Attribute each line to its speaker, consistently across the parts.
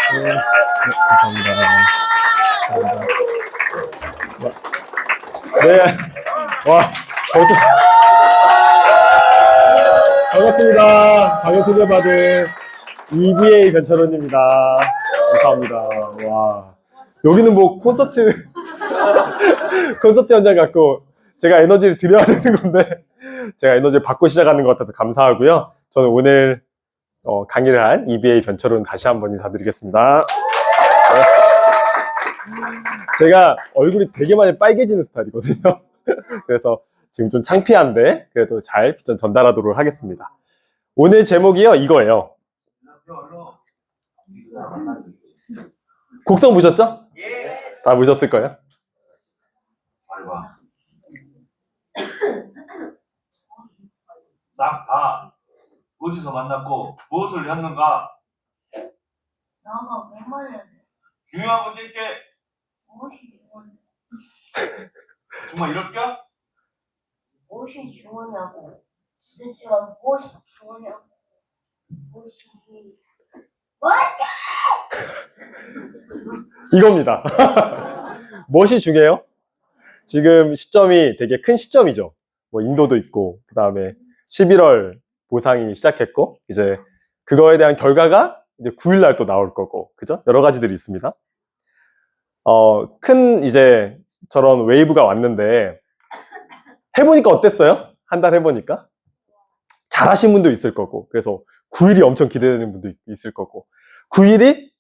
Speaker 1: 감사합니다. 네. 와, 벌써. 반갑습니다. 강의 소개받은 EBA 변철원입니다. 감사합니다. 와. 여기는 뭐 콘서트 현장 같고 제가 에너지를 드려야 되는 건데 제가 에너지를 받고 시작하는 것 같아서 감사하고요. 저는 오늘 강의를 할 EBA 변철원 다시 한번 인사드리겠습니다. 네. 제가 얼굴이 되게 많이 빨개지는 스타일이거든요. 그래서 지금 좀 창피한데 그래도 잘 전달하도록 하겠습니다. 오늘 제목이요 이거예요. 곡성 보셨죠? 다 보셨을 거예요.
Speaker 2: 딱 다 어디서 만났고 무엇을 했는가?
Speaker 3: 나가 왜 말해야 돼?
Speaker 2: 중요한 문제일게.
Speaker 3: 무엇이 중요해?
Speaker 2: 정말 이럴게?
Speaker 3: 무엇이 중요하냐고. 도대체가 무엇이 중요하냐고. 무엇이
Speaker 1: 이겁니다. 무엇이 중요해요? 지금 시점이 되게 큰 시점이죠. 뭐 인도도 있고 그 다음에 11월 보상이 시작했고 이제 그거에 대한 결과가 이제 9일날 또 나올 거고 그죠? 여러 가지들이 있습니다. 큰 이제 저런 웨이브가 왔는데 해보니까 어땠어요? 한 달 해보니까 잘하신 분도 있을 거고 그래서 9일이 엄청 기대되는 분도 있을 거고 9일이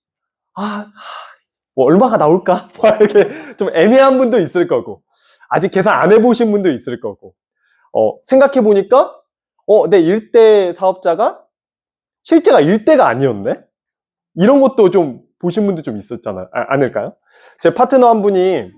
Speaker 1: 뭐 얼마가 나올까? 이렇게 좀 애매한 분도 있을 거고 아직 계산 안 해보신 분도 있을 거고 생각해보니까 내 일대 사업자가 실제가 일대가 아니었네? 이런 것도 좀 보신 분도 좀 있었잖아요. 아닐까요? 제 파트너 한 분이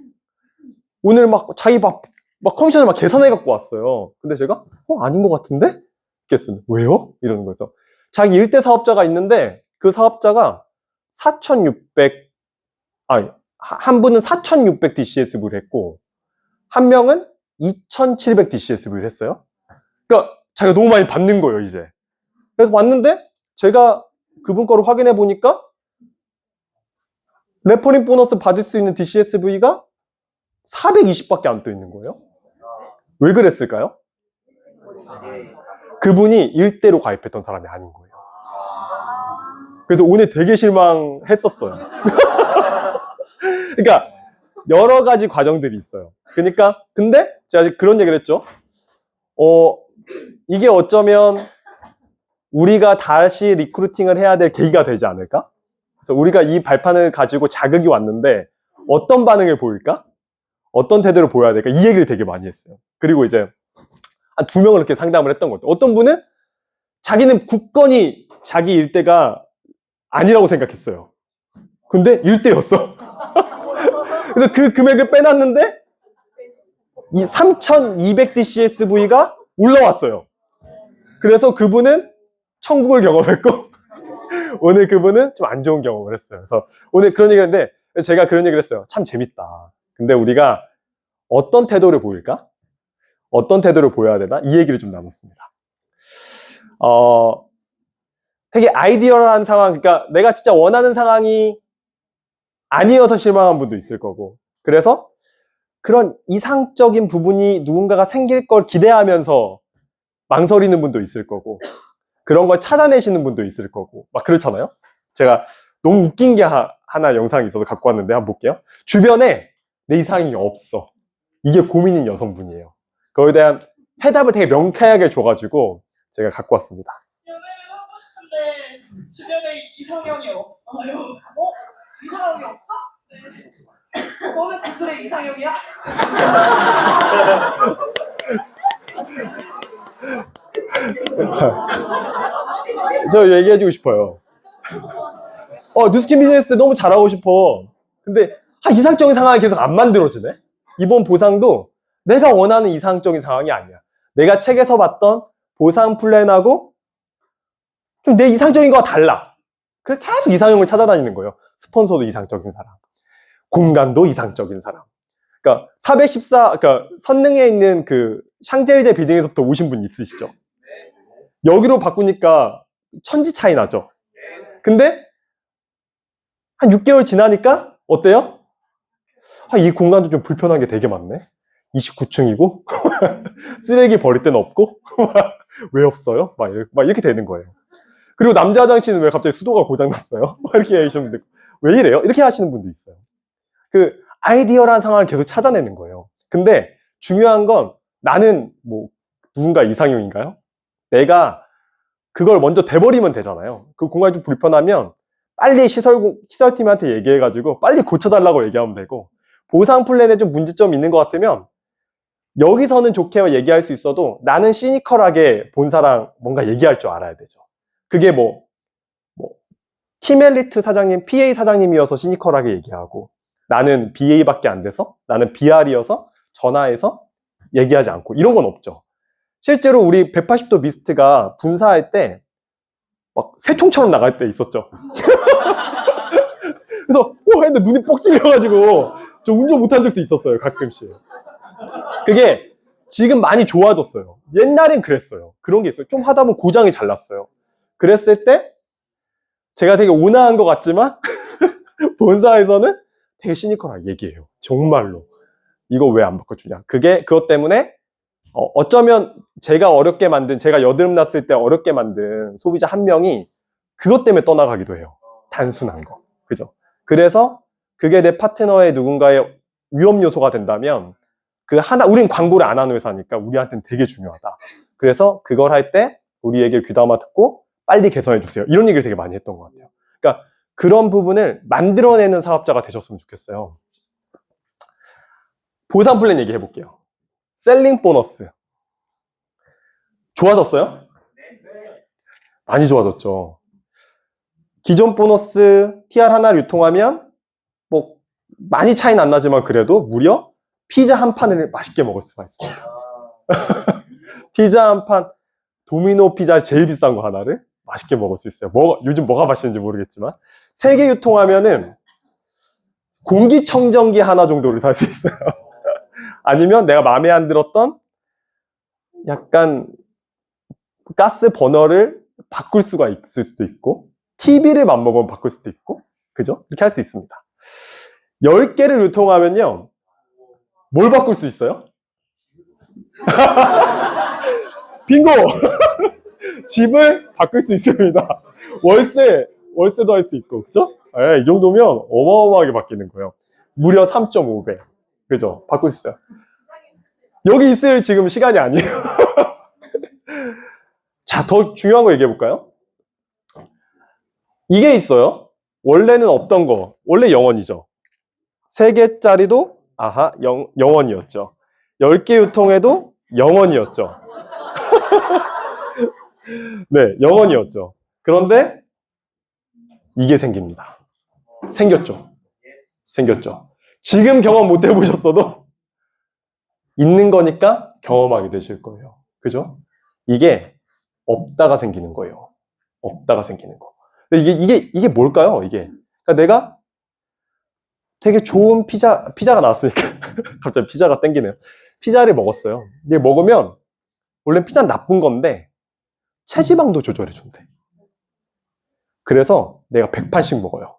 Speaker 1: 오늘 막 자기 막 커미션을 막 계산해 갖고 왔어요. 근데 제가 아닌 것 같은데? 이랬어요. 왜요? 이러는 거죠. 자기 일대 사업자가 있는데 그 사업자가 4,600 한 분은 4,600 DCSV를 했고 한 명은 2,700 DCSV를 했어요. 그러니까 자기가 너무 많이 받는 거예요, 이제. 그래서 왔는데 제가 그분 거를 확인해 보니까 레퍼링 보너스 받을 수 있는 DCSV가 420밖에 안 떠 있는 거예요. 왜 그랬을까요? 그분이 일대로 가입했던 사람이 아닌 거예요. 그래서 오늘 되게 실망했었어요. 그러니까 여러 가지 과정들이 있어요. 그러니까 근데 제가 그런 얘기를 했죠. 이게 어쩌면 우리가 다시 리크루팅을 해야 될 계기가 되지 않을까? 그래서 우리가 이 발판을 가지고 자극이 왔는데 어떤 반응을 보일까? 어떤 태도를 보여야 될까? 이 얘기를 되게 많이 했어요. 그리고 이제 한 2명을 이렇게 상담을 했던 것 같아요. 어떤 분은 자기는 굳건히 자기 일대가 아니라고 생각했어요. 근데 일대였어. 그래서 그 금액을 빼놨는데 이 3,200DCSV가 올라왔어요. 그래서 그분은 천국을 경험했고 오늘 그분은 좀 안 좋은 경험을 했어요. 그래서 오늘 그런 얘기를 했는데 제가 그런 얘기를 했어요. 참 재밌다. 근데 우리가 어떤 태도를 보일까? 어떤 태도를 보여야 되나? 이 얘기를 좀 나눴습니다. 되게 아이디어한 상황, 그러니까 내가 진짜 원하는 상황이 아니어서 실망한 분도 있을 거고 그래서 그런 이상적인 부분이 누군가가 생길 걸 기대하면서 망설이는 분도 있을 거고 그런 걸 찾아내시는 분도 있을 거고 막 그렇잖아요. 제가 너무 웃긴 게 하나 영상이 있어서 갖고 왔는데 한번 볼게요. 주변에 내 이상이 없어. 이게 고민인 여성분이에요. 그거에 대한 해답을 되게 명쾌하게 줘가지고 제가 갖고 왔습니다.
Speaker 4: 연애를 하고 싶은데 주변에 이상형이 없어요. 이상형이 없어? 네. 너는 구슬의 이상형이야?
Speaker 1: 저 얘기해주고 싶어요. 뉴스킨 비즈니스 너무 잘하고 싶어. 근데 이상적인 상황이 계속 안 만들어지네. 이번 보상도 내가 원하는 이상적인 상황이 아니야. 내가 책에서 봤던 보상 플랜하고 좀 내 이상적인 거와 달라. 그래서 계속 이상형을 찾아다니는 거예요. 스폰서도 이상적인 사람, 공간도 이상적인 사람. 그러니까 414, 그러니까 선릉에 있는 그 샹젤제 빌딩에서부터 오신 분 있으시죠? 여기로 바꾸니까 천지 차이 나죠. 근데 한 6개월 지나니까 어때요? 이 공간도 좀 불편한 게 되게 많네. 29층이고 쓰레기 버릴 데는 없고 왜 없어요? 막 이렇게 되는 거예요. 그리고 남자 화장실은 왜 갑자기 수도가 고장났어요? 이렇게 하시는 분들 왜 이래요? 이렇게 하시는 분도 있어요. 그 아이디어라는 상황을 계속 찾아내는 거예요. 근데 중요한 건 나는 뭐 누군가 이상형인가요? 내가 그걸 먼저 대버리면 되잖아요. 그 공간이 좀 불편하면 빨리 시설팀한테 얘기해가지고 빨리 고쳐달라고 얘기하면 되고, 보상 플랜에 좀 문제점이 있는 것 같으면 여기서는 좋게 얘기할 수 있어도 나는 시니컬하게 본사랑 뭔가 얘기할 줄 알아야 되죠. 그게 팀 엘리트 사장님, PA 사장님이어서 시니컬하게 얘기하고, 나는 BA밖에 안 돼서, 나는 BR이어서 전화해서 얘기하지 않고, 이런 건 없죠. 실제로 우리 180도 미스트가 분사할 때 막 새총처럼 나갈 때 있었죠. 그래서 했는데 눈이 뻑 찔려가지고 좀 운전 못한 적도 있었어요, 가끔씩. 그게 지금 많이 좋아졌어요. 옛날엔 그랬어요. 그런 게 있어요. 좀 하다 보면 고장이 잘 났어요. 그랬을 때 제가 되게 온화한 것 같지만 본사에서는 되게 시니컬하게 얘기해요. 정말로. 이거 왜 안 바꿔주냐. 그것 때문에 어쩌면 제가 여드름 났을 때 어렵게 만든 소비자 한 명이 그것 때문에 떠나가기도 해요. 단순한 거. 그죠? 그래서 그게 내 파트너의 누군가의 위험 요소가 된다면 우린 광고를 안 하는 회사니까 우리한테는 되게 중요하다. 그래서 그걸 할 때 우리에게 귀담아 듣고 빨리 개선해 주세요. 이런 얘기를 되게 많이 했던 것 같아요. 그러니까 그런 부분을 만들어내는 사업자가 되셨으면 좋겠어요. 보상 플랜 얘기해 볼게요. 셀링 보너스. 좋아졌어요? 많이 좋아졌죠. 기존 보너스 TR 하나 유통하면 많이 차이는 안 나지만 그래도 무려 피자 한 판을 맛있게 먹을 수가 있어요. 피자 한 판, 도미노 피자 제일 비싼 거 하나를 맛있게 먹을 수 있어요. 요즘 뭐가 맛있는지 모르겠지만 3개 유통하면은 공기청정기 하나 정도를 살 수 있어요. 아니면 내가 마음에 안 들었던 약간 가스 버너를 바꿀 수가 있을 수도 있고, TV를 맘먹으면 바꿀 수도 있고, 그죠? 이렇게 할 수 있습니다. 10개를 유통하면요, 뭘 바꿀 수 있어요? 빙고! 집을 바꿀 수 있습니다. 월세도 할 수 있고, 그죠? 이 정도면 어마어마하게 바뀌는 거예요. 무려 3.5배. 그죠? 바꿀 수 있어요. 여기 있을 지금 시간이 아니에요. 자, 더 중요한 거 얘기해 볼까요? 이게 있어요. 원래는 없던 거. 원래 0원이죠. 3개짜리도 0원이었죠. 10개 유통해도 0원이었죠. 네, 0원이었죠. 그런데 이게 생깁니다. 생겼죠. 지금 경험 못 해보셨어도 있는 거니까 경험하게 되실 거예요. 그죠? 이게 없다가 생기는 거예요. 없다가 생기는 거. 근데 이게 뭘까요? 그러니까 내가 되게 좋은 피자가 나왔으니까 갑자기 피자가 땡기네요. 피자를 먹었어요. 이게 먹으면 원래 피자는 나쁜 건데 체지방도 조절해 준대. 그래서 내가 100판씩 먹어요.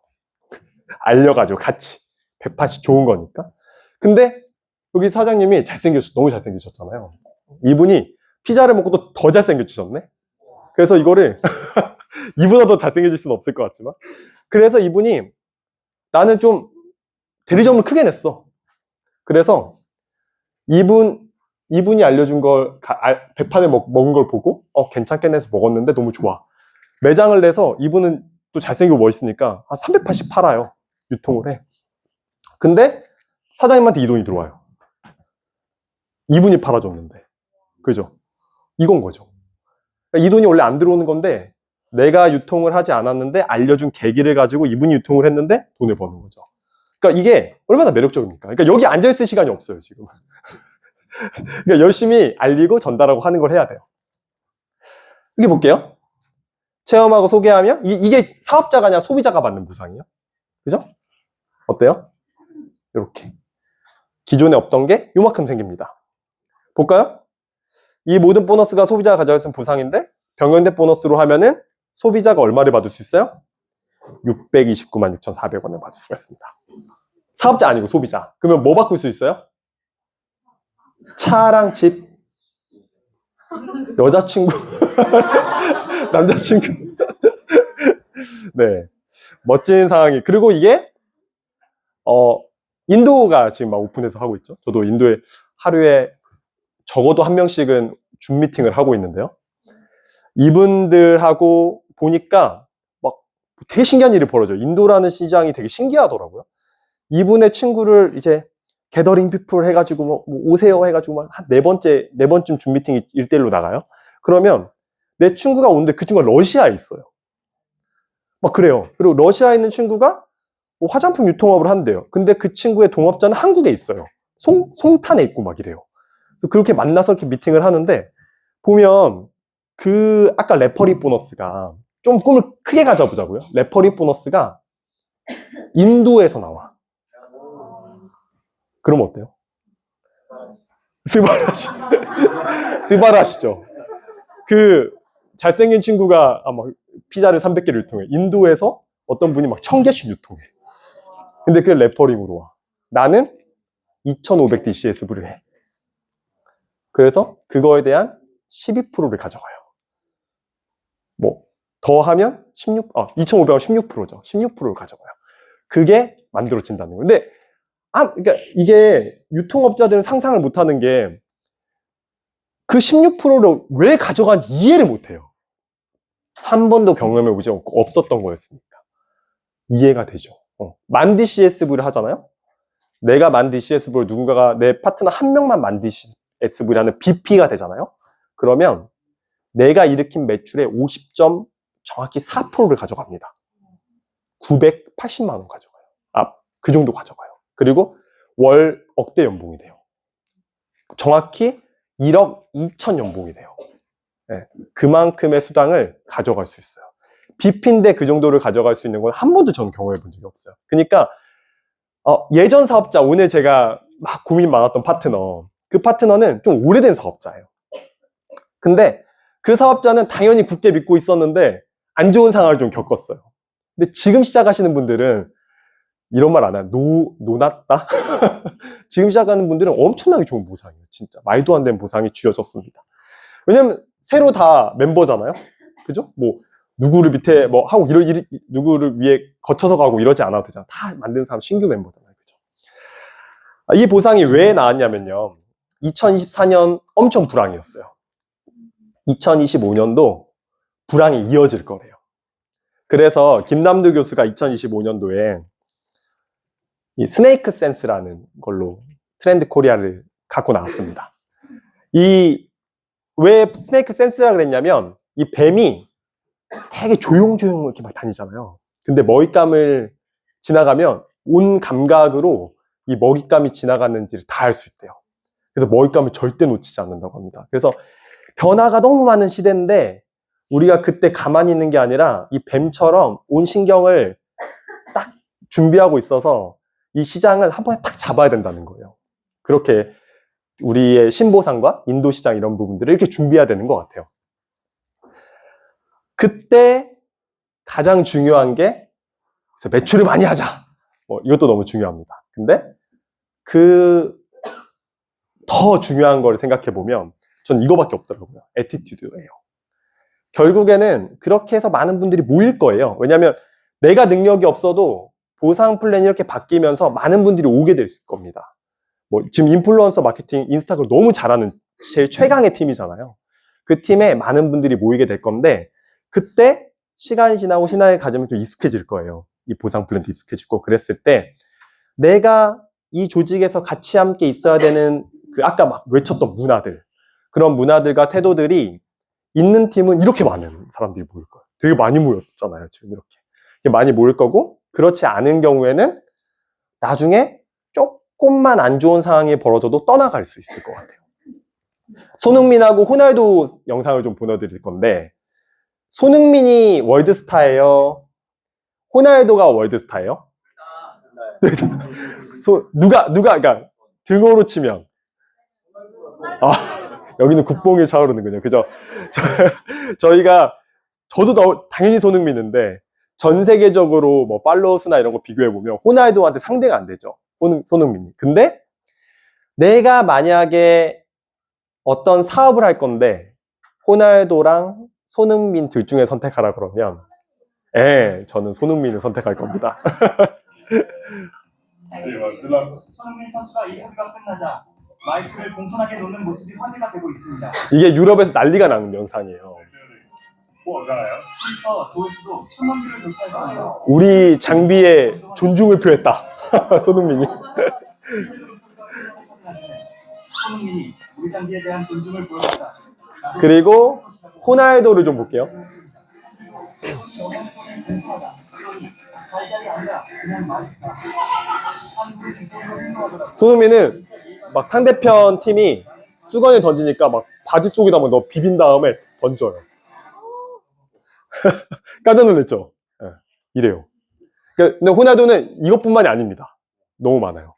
Speaker 1: 알려가지고 같이 100판씩 좋은 거니까. 근데 여기 사장님이 너무 잘생기셨잖아요. 이분이 피자를 먹고 또 더 잘생겨지셨네. 그래서 이거를 이보다 더 잘생겨질 수는 없을 것 같지만, 그래서 이분이 나는 좀 대리점을 크게 냈어. 그래서 이분이 알려준 걸 100판을 먹은 걸 보고 괜찮겠네 해서 먹었는데 너무 좋아. 매장을 내서 이분은 또 잘생기고 멋있으니까 한 300판씩 팔아요. 유통을 해. 근데 사장님한테 이 돈이 들어와요. 이분이 팔아줬는데. 그죠? 이건 거죠. 그러니까 이 돈이 원래 안 들어오는 건데 내가 유통을 하지 않았는데 알려준 계기를 가지고 이분이 유통을 했는데 돈을 버는 거죠. 그러니까 이게 얼마나 매력적입니까? 그러니까 여기 앉아있을 시간이 없어요, 지금. 그러니까 열심히 알리고 전달하고 하는 걸 해야 돼요. 여기 볼게요. 체험하고 소개하면 이게 사업자가 아니라 소비자가 받는 보상이에요. 그죠? 어때요? 이렇게. 기존에 없던 게 요만큼 생깁니다. 볼까요? 이 모든 보너스가 소비자가 가져갈 수 있는 보상인데 병행된 보너스로 하면은 소비자가 얼마를 받을 수 있어요? 629만 6,400원을 받을 수가 있습니다. 사업자 아니고 소비자. 그러면 뭐 바꿀 수 있어요? 차랑 집, 여자친구, 남자친구. 네. 멋진 상황이. 그리고 이게, 인도가 지금 막 오픈해서 하고 있죠. 저도 인도에 하루에 적어도 한 명씩은 줌 미팅을 하고 있는데요. 이분들하고 보니까 막 되게 신기한 일이 벌어져요. 인도라는 시장이 되게 신기하더라고요. 이분의 친구를 이제 게더링 피플 해가지고 뭐 오세요 해가지고 한 네 번쯤 줌 미팅이 1대1로 나가요. 그러면 내 친구가 오는데 그 친구가 러시아에 있어요. 막 그래요. 그리고 러시아에 있는 친구가 뭐 화장품 유통업을 한대요. 근데 그 친구의 동업자는 한국에 있어요. 송탄에 있고 막 이래요. 그래서 그렇게 만나서 이렇게 미팅을 하는데 보면 그 아까 레퍼리 보너스가 좀 꿈을 크게 가져보자고요. 레퍼리 보너스가 인도에서 나와. 그럼 어때요? 스바라시죠. 그 잘생긴 친구가 아마 피자를 300개를 유통해. 인도에서 어떤 분이 막 1000개씩 유통해. 근데 그게 레퍼링으로 와. 나는 2500DCSV를 해. 그래서 그거에 대한 12%를 가져가요. 뭐 더 하면 2500하면 16%죠. 16%를 가져가요. 그게 만들어진다는 거예요. 근데 그러니까 이게 유통업자들은 상상을 못하는 게 그 16%를 왜 가져간지 이해를 못해요. 한 번도 경험해 보지 없었던 거였으니까. 이해가 되죠. 만 DCSV를 하잖아요. 내가 만 DCSV를 누군가가 내 파트너 한 명만 만 DCSV라는 BP가 되잖아요. 그러면 내가 일으킨 매출의 50점 정확히 4%를 가져갑니다. 980만 원 가져가요. 그 정도 가져가요. 그리고 월 억대 연봉이 돼요. 정확히 1억 2천 연봉이 돼요. 네, 그만큼의 수당을 가져갈 수 있어요. BP인데 그 정도를 가져갈 수 있는 건 한 번도 전 경험해 본 적이 없어요. 그러니까 예전 사업자, 오늘 제가 막 고민 많았던 파트너, 그 파트너는 좀 오래된 사업자예요. 근데 그 사업자는 당연히 굳게 믿고 있었는데 안 좋은 상황을 좀 겪었어요. 근데 지금 시작하시는 분들은 이런 말 안 해요. 노났다? 지금 시작하는 분들은 엄청나게 좋은 보상이에요. 진짜. 말도 안 되는 보상이 쥐어졌습니다. 왜냐면 새로 다 멤버잖아요. 그죠? 뭐 누구를 밑에 뭐 하고 누구를 위해 거쳐서 가고 이러지 않아도 되잖아. 다 만든 사람 신규 멤버잖아요. 그죠? 이 보상이 왜 나왔냐면요. 2024년 엄청 불황이었어요. 2025년도 불황이 이어질 거래요. 그래서 김남두 교수가 2025년도에 이 스네이크 센스라는 걸로 트렌드 코리아를 갖고 나왔습니다. 왜 스네이크 센스라 그랬냐면 이 뱀이 되게 조용조용 이렇게 막 다니잖아요. 근데 먹잇감을 지나가면 온 감각으로 이 먹잇감이 지나갔는지를 다 알 수 있대요. 그래서 먹잇감을 절대 놓치지 않는다고 합니다. 그래서 변화가 너무 많은 시대인데 우리가 그때 가만히 있는 게 아니라 이 뱀처럼 온 신경을 딱 준비하고 있어서 이 시장을 한 번에 딱 잡아야 된다는 거예요. 그렇게 우리의 신보상과 인도 시장 이런 부분들을 이렇게 준비해야 되는 것 같아요. 그때 가장 중요한 게 매출을 많이 하자. 이것도 너무 중요합니다. 근데 더 중요한 걸 생각해 보면 전 이거밖에 없더라고요. 애티튜드예요. 결국에는 그렇게 해서 많은 분들이 모일 거예요. 왜냐하면 내가 능력이 없어도 보상 플랜이 이렇게 바뀌면서 많은 분들이 오게 될 겁니다. 지금 인플루언서 마케팅, 인스타그램 너무 잘하는 제일 최강의 팀이잖아요. 그 팀에 많은 분들이 모이게 될 건데 그때 시간이 지나고 신앙을 가지면 좀 익숙해질 거예요. 이 보상 플랜도 익숙해지고 그랬을 때 내가 이 조직에서 같이 함께 있어야 되는 그 아까 막 외쳤던 문화들, 그런 문화들과 태도들이 있는 팀은 이렇게 많은 사람들이 모일 거예요. 되게 많이 모였잖아요. 지금 이렇게 많이 모일 거고, 그렇지 않은 경우에는 나중에 조금만 안 좋은 상황이 벌어져도 떠나갈 수 있을 것 같아요. 손흥민하고 호날두 영상을 좀 보내드릴 건데, 손흥민이 월드스타예요? 호날두가 월드스타예요? 그러니까 등호로 치면 여기는 국뽕이 차오르는군요. 그죠? 저도 당연히 손흥민인데 전 세계적으로 뭐 팔로워 수나 이런 거 비교해보면 호날두한테 상대가 안 되죠. 손흥민이. 근데 내가 만약에 어떤 사업을 할 건데 호날두랑 손흥민 둘 중에 선택하라 그러면 저는 손흥민을 선택할 겁니다.
Speaker 2: 손흥민 선수가 인터뷰가 끝나자 마이크를 공손하게 놓는 모습이 화제가 되고 있습니다.
Speaker 1: 이게 유럽에서 난리가 나는 영상이에요.
Speaker 2: 뭐 얼마나요? 트위터 조회수도 1000만 뷰를 돌파했습니다.
Speaker 1: 우리 장비에 존중을 표했다. 손흥민이.
Speaker 2: 손흥민이 우리 장비에 대한 존중을 보였다.
Speaker 1: 그리고 호날두를 좀 볼게요. 손흥민은 막 상대편 팀이 수건을 던지니까 막 바지 속에다 막 넣어 비빈 다음에 던져요. 깜짝 놀랐죠? 이래요. 근데 호날두는 이것뿐만이 아닙니다. 너무 많아요.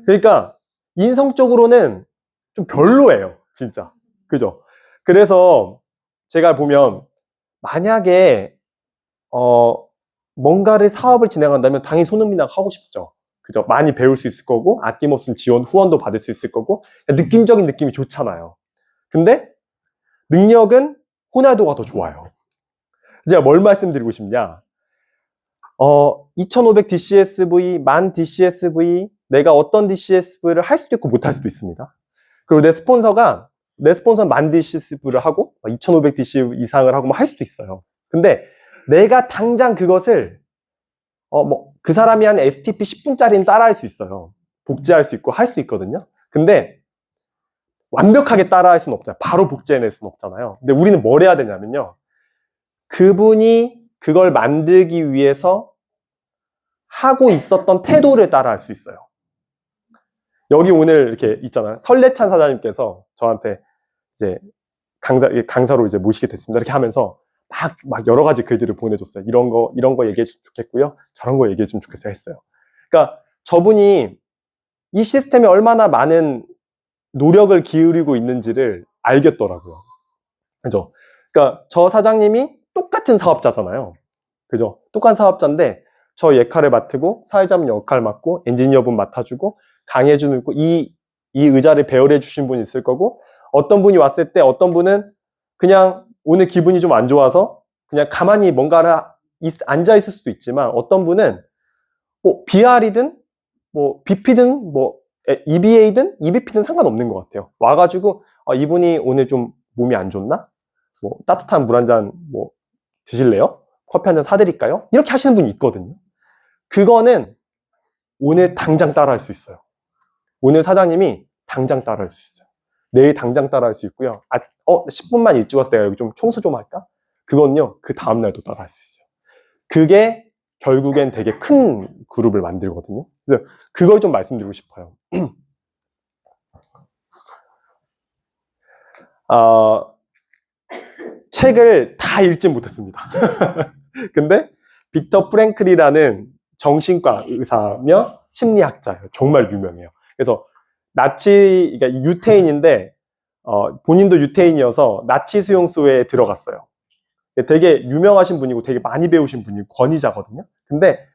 Speaker 1: 그러니까 인성적으로는 좀 별로예요. 진짜. 그죠? 그래서 제가 보면 만약에 뭔가를 사업을 진행한다면 당연히 손흥민하고 하고 싶죠. 그죠? 많이 배울 수 있을 거고 아낌없는 지원, 후원도 받을 수 있을 거고 느낌적인 느낌이 좋잖아요. 근데 능력은 호날두가 더 좋아요. 제가 뭘 말씀드리고 싶냐? 2500 DCSV, 10,000 DCSV, 내가 어떤 DCSV를 할 수도 있고 못 할 수도 있습니다. 그리고 내 스폰서는 10,000 DCSV를 하고 2500 DC 이상을 하고 할 수도 있어요. 근데 내가 당장 그것을 그 사람이 한 STP 10분짜리는 따라할 수 있어요. 복제할 수 있고 할 수 있거든요. 근데 완벽하게 따라할 수는 없잖아요. 바로 복제해낼 수는 없잖아요. 근데 우리는 뭘 해야 되냐면요. 그분이 그걸 만들기 위해서 하고 있었던 태도를 따라할 수 있어요. 여기 오늘 이렇게 있잖아요. 설레찬 사장님께서 저한테 이제 강사로 이제 모시게 됐습니다. 이렇게 하면서 막 여러 가지 글들을 보내줬어요. 이런 거 얘기해주면 좋겠고요. 저런 거 얘기해주면 좋겠어요. 했어요. 그러니까 저분이 이 시스템에 얼마나 많은 노력을 기울이고 있는지를 알겠더라고요. 그죠? 그러니까 저 사장님이 똑같은 사업자잖아요. 그죠? 똑같은 사업자인데 저 역할을 맡고 사회자분 역할 맡고 엔지니어분 맡아주고 강의해주는 이 의자를 배열해 주신 분이 있을 거고 어떤 분이 왔을 때 어떤 분은 그냥 오늘 기분이 좀 안 좋아서 그냥 가만히 뭔가를 앉아 있을 수도 있지만 어떤 분은 뭐 BR이든 뭐 BP든 뭐 EBA든 EBP든 상관없는 것 같아요. 와가지고 이분이 오늘 좀 몸이 안 좋나? 뭐 따뜻한 물 한 잔 뭐 드실래요? 커피 한 잔 사드릴까요? 이렇게 하시는 분이 있거든요. 그거는 오늘 당장 따라할 수 있어요. 오늘 사장님이 당장 따라할 수 있어요. 내일 당장 따라할 수 있고요. 10분만 일찍 와서 내가 여기 좀 청소 좀 할까? 그건요, 그 다음날도 따라할 수 있어요. 그게 결국엔 되게 큰 그룹을 만들거든요. 그래서 그걸 좀 말씀드리고 싶어요. 책을 다 읽진 못했습니다. 근데 빅터 프랭클이라는 정신과 의사며 심리학자예요. 정말 유명해요. 그래서 그러니까 유태인인데 본인도 유태인이어서 나치 수용소에 들어갔어요. 되게 유명하신 분이고 되게 많이 배우신 분이고 권위자거든요. 근데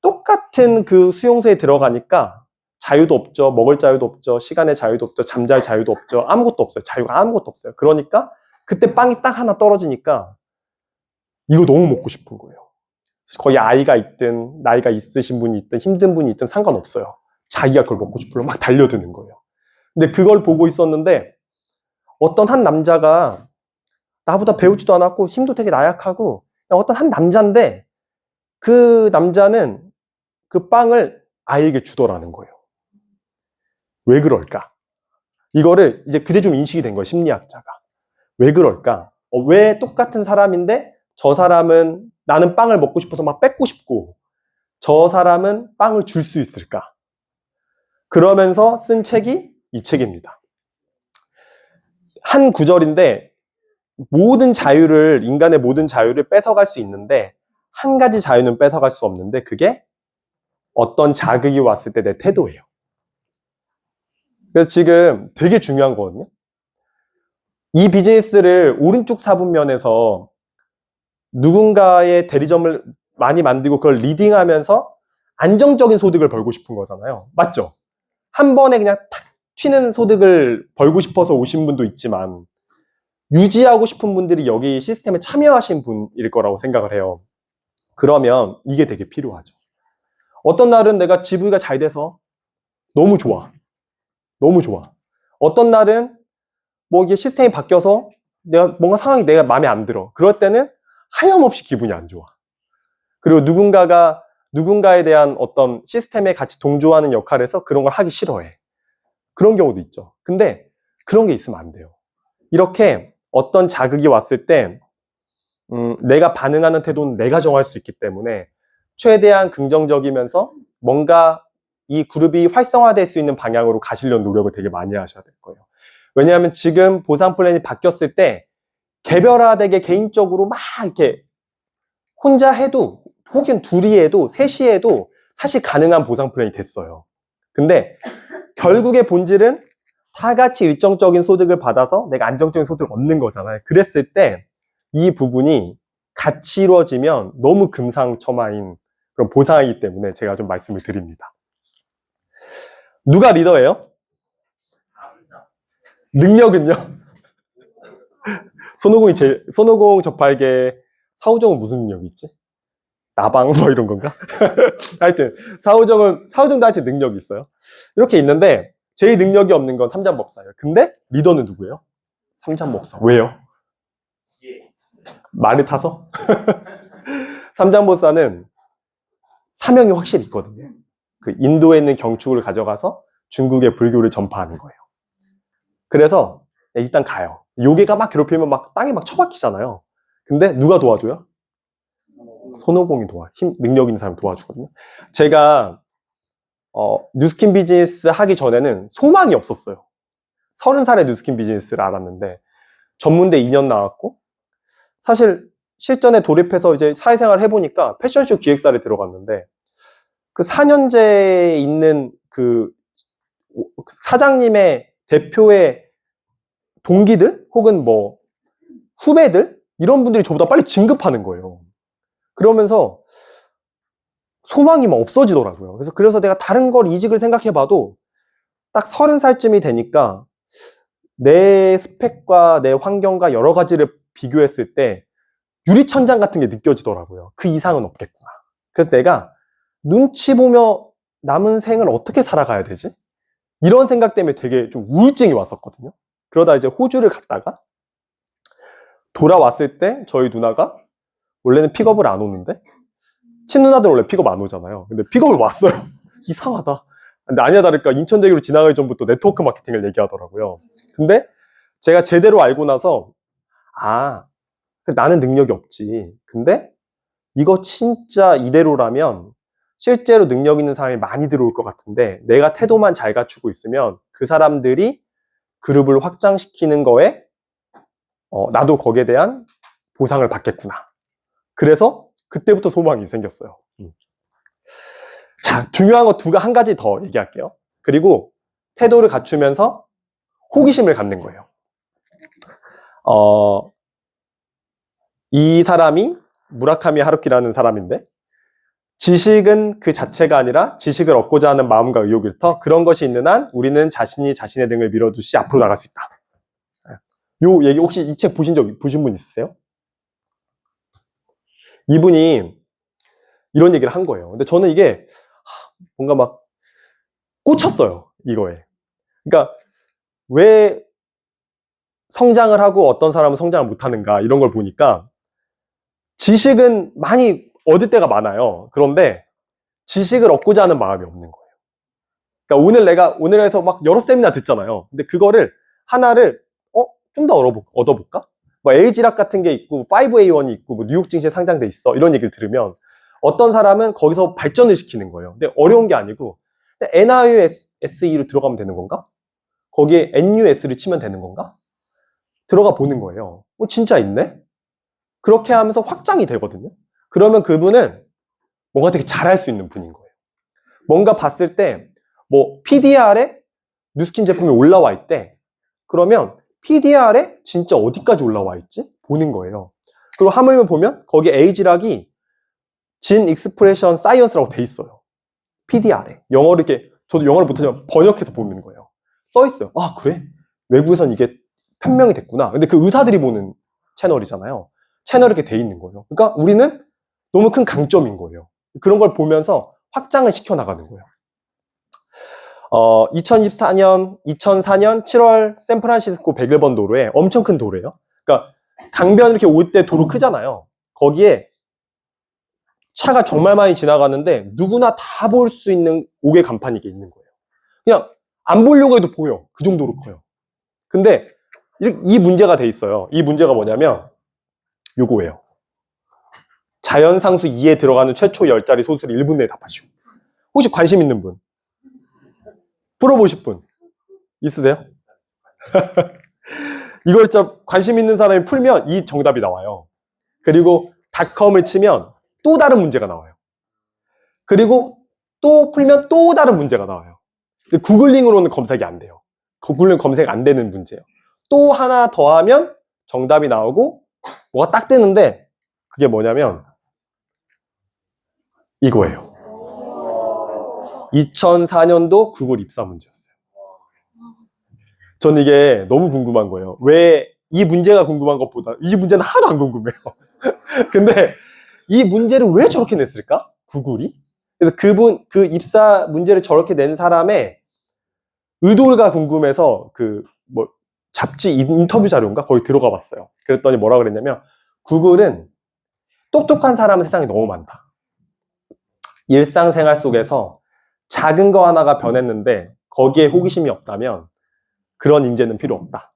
Speaker 1: 똑같은 그 수용소에 들어가니까 자유도 없죠. 먹을 자유도 없죠. 시간의 자유도 없죠. 잠잘 자유도 없죠. 아무것도 없어요. 자유가 아무것도 없어요. 그러니까 그때 빵이 딱 하나 떨어지니까 이거 너무 먹고 싶은 거예요. 거의 아이가 있든 나이가 있으신 분이 있든 힘든 분이 있든 상관없어요. 자기가 그걸 먹고 싶으면 막 달려드는 거예요. 근데 그걸 보고 있었는데 어떤 한 남자가 나보다 배우지도 않았고 힘도 되게 나약하고 어떤 한 남자인데 그 남자는 그 빵을 아이에게 주더라는 거예요. 왜 그럴까? 이거를 이제 그때 좀 인식이 된 거예요. 심리학자가. 왜 그럴까? 왜 똑같은 사람인데 저 사람은 나는 빵을 먹고 싶어서 막 뺏고 싶고 저 사람은 빵을 줄 수 있을까? 그러면서 쓴 책이 이 책입니다. 한 구절인데 인간의 모든 자유를 뺏어갈 수 있는데 한 가지 자유는 뺏어갈 수 없는데 그게 어떤 자극이 왔을 때 내 태도예요. 그래서 지금 되게 중요한 거거든요. 이 비즈니스를 오른쪽 사분면에서 누군가의 대리점을 많이 만들고 그걸 리딩하면서 안정적인 소득을 벌고 싶은 거잖아요. 맞죠? 한 번에 그냥 탁 튀는 소득을 벌고 싶어서 오신 분도 있지만 유지하고 싶은 분들이 여기 시스템에 참여하신 분일 거라고 생각을 해요. 그러면 이게 되게 필요하죠. 어떤 날은 내가 GV가 잘 돼서 너무 좋아. 너무 좋아. 어떤 날은 뭐 이게 시스템이 바뀌어서 내가 뭔가 상황이 내가 마음에 안 들어. 그럴 때는 하염없이 기분이 안 좋아. 그리고 누군가에 대한 어떤 시스템에 같이 동조하는 역할에서 그런 걸 하기 싫어해. 그런 경우도 있죠. 근데 그런 게 있으면 안 돼요. 이렇게 어떤 자극이 왔을 때 내가 반응하는 태도는 내가 정할 수 있기 때문에 최대한 긍정적이면서 뭔가 이 그룹이 활성화될 수 있는 방향으로 가시려는 노력을 되게 많이 하셔야 될 거예요. 왜냐하면 지금 보상 플랜이 바뀌었을 때 개별화되게 개인적으로 막 이렇게 혼자 해도 혹은 둘이 해도 셋이 해도 사실 가능한 보상 플랜이 됐어요. 근데 결국의 본질은 다 같이 일정적인 소득을 받아서 내가 안정적인 소득을 얻는 거잖아요. 그랬을 때 이 부분이 같이 이루어지면 너무 금상첨화인 그런 보상이기 때문에 제가 좀 말씀을 드립니다. 누가 리더예요? 능력은요? 손오공 저팔계 사우정은 무슨 능력이 있지? 나방 뭐 이런 건가? 하여튼 사우정도 하여튼 능력이 있어요. 이렇게 있는데 제일 능력이 없는 건 삼잠법사예요. 근데 리더는 누구예요? 삼잠법사. 왜요? 말을 타서? 삼잠법사는 사명이 확실히 있거든요. 그 인도에 있는 경축을 가져가서 중국의 불교를 전파하는 거예요. 그래서 일단 가요. 요괴가 막 괴롭히면 막 땅에 막 처박히잖아요. 근데 누가 도와줘요? 손오공이 능력 있는 사람이 도와주거든요. 제가 뉴스킨 비즈니스 하기 전에는 소망이 없었어요. 30살에 뉴스킨 비즈니스를 알았는데 전문대 2년 나왔고 사실 실전에 돌입해서 이제 사회생활을 해보니까 패션쇼 기획사를 들어갔는데 그 4년제에 있는 그 사장님의 대표의 동기들 혹은 뭐 후배들 이런 분들이 저보다 빨리 진급하는 거예요. 그러면서 소망이 막 없어지더라고요. 그래서 내가 다른 걸 이직을 생각해봐도 딱 30살쯤이 되니까 내 스펙과 내 환경과 여러 가지를 비교했을 때 유리천장 같은 게 느껴지더라고요. 그 이상은 없겠구나. 그래서 내가 눈치 보며 남은 생을 어떻게 살아가야 되지? 이런 생각 때문에 되게 좀 우울증이 왔었거든요. 그러다 이제 호주를 갔다가 돌아왔을 때 저희 누나가 원래는 픽업을 안 오는데 친누나들 원래 픽업 안 오잖아요. 근데 픽업을 왔어요. 이상하다. 근데 아니야 다를까 인천대교를 지나가기 전부터 네트워크 마케팅을 얘기하더라고요. 근데 제가 제대로 알고 나서 나는 능력이 없지. 근데 이거 진짜 이대로라면 실제로 능력 있는 사람이 많이 들어올 것 같은데 내가 태도만 잘 갖추고 있으면 그 사람들이 그룹을 확장시키는 거에 나도 거기에 대한 보상을 받겠구나. 그래서 그때부터 소망이 생겼어요. 자, 중요한 거 한 가지 더 얘기할게요. 그리고 태도를 갖추면서 호기심을 갖는 거예요. 이 사람이 무라카미 하루키라는 사람인데 지식은 그 자체가 아니라 지식을 얻고자 하는 마음과 의욕일터 그런 것이 있는 한 우리는 자신이 자신의 등을 밀어주시 앞으로 나갈 수 있다. 요 얘기 혹시 이 책 보신 분 있으세요? 이분이 이런 얘기를 한 거예요. 근데 저는 이게 뭔가 막 꽂혔어요. 이거에. 그러니까 왜 성장을 하고 어떤 사람은 성장을 못하는가 이런 걸 보니까 지식은 많이 얻을 때가 많아요. 그런데 지식을 얻고자 하는 마음이 없는 거예요. 그러니까 오늘에서 막 여러 세미나 듣잖아요. 근데 그거를 하나를 좀 더 얻어볼까? 뭐 에이지락 같은 게 있고 5A1이 있고 뭐 뉴욕 증시에 상장돼 있어 이런 얘기를 들으면 어떤 사람은 거기서 발전을 시키는 거예요. 근데 어려운 게 아니고 NIUSE로 들어가면 되는 건가? 거기에 NUS를 치면 되는 건가? 들어가 보는 거예요. 진짜 있네? 그렇게 하면서 확장이 되거든요. 그러면 그분은 뭔가 되게 잘할 수 있는 분인 거예요. 뭔가 봤을 때 뭐 PDR에 뉴스킨 제품이 올라와 있대. 그러면 PDR에 진짜 어디까지 올라와 있지? 보는 거예요. 그리고 하물며 보면 거기 에이지락이 진 익스프레션 사이언스라고 돼 있어요. PDR에. 영어를 이렇게, 저도 영어를 못하지만 번역해서 보는 거예요. 써 있어요. 아, 그래? 외국에선 이게 판명이 됐구나. 근데 그 의사들이 보는 채널이잖아요. 채널이 이렇게 돼 있는 거예요. 그러니까 우리는 너무 큰 강점인 거예요. 그런 걸 보면서 확장을 시켜나가는 거예요. 2004년 7월 샌프란시스코 101번 도로에 엄청 큰 도로예요. 그러니까 강변 이렇게 올 때 도로 크잖아요. 거기에 차가 정말 많이 지나가는데 누구나 다 볼 수 있는 옥외 간판이 이게 있는 거예요. 그냥 안 보려고 해도 보여. 그 정도로 커요. 근데 이 문제가 돼 있어요. 이 문제가 뭐냐면 요거예요. 자연상수 2에 들어가는 최초 10자리 소수를 1분 내에 답하시오. 혹시 관심 있는 분? 풀어보실 분? 있으세요? 이걸 진짜 관심 있는 사람이 풀면 이 정답이 나와요. 그리고 닷컴을 치면 또 다른 문제가 나와요. 그리고 또 풀면 또 다른 문제가 나와요. 구글링으로는 검색이 안 돼요. 구글링 검색 안 되는 문제예요. 또 하나 더 하면 정답이 나오고 뭐가 딱 뜨는데 그게 뭐냐면 이거예요. 2004년도 구글 입사 문제였어요. 전 이게 너무 궁금한 거예요. 왜 이 문제가 궁금한 것보다 이 문제는 하나도 안 궁금해요. 근데 이 문제를 왜 저렇게 냈을까? 구글이? 그래서 그 입사 문제를 저렇게 낸 사람의 의도가 궁금해서 잡지 인터뷰 자료인가? 거기 들어가 봤어요. 그랬더니 뭐라 그랬냐면 구글은 똑똑한 사람은 세상에 너무 많다. 일상생활 속에서 작은 거 하나가 변했는데 거기에 호기심이 없다면 그런 인재는 필요 없다.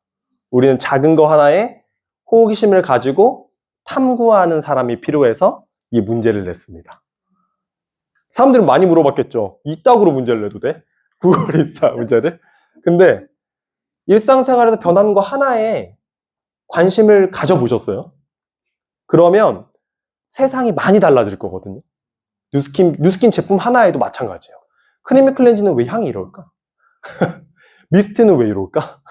Speaker 1: 우리는 작은 거 하나에 호기심을 가지고 탐구하는 사람이 필요해서 이 문제를 냈습니다. 사람들은 많이 물어봤겠죠. 이따구로 문제를 내도 돼? 구글 입사 문제를? 근데 일상생활에서 변하는 거 하나에 관심을 가져보셨어요? 그러면 세상이 많이 달라질 거거든요. 뉴스킨 제품 하나에도 마찬가지예요. 크리미 클렌즈는 왜 향이 이럴까? 미스트는 왜 이럴까?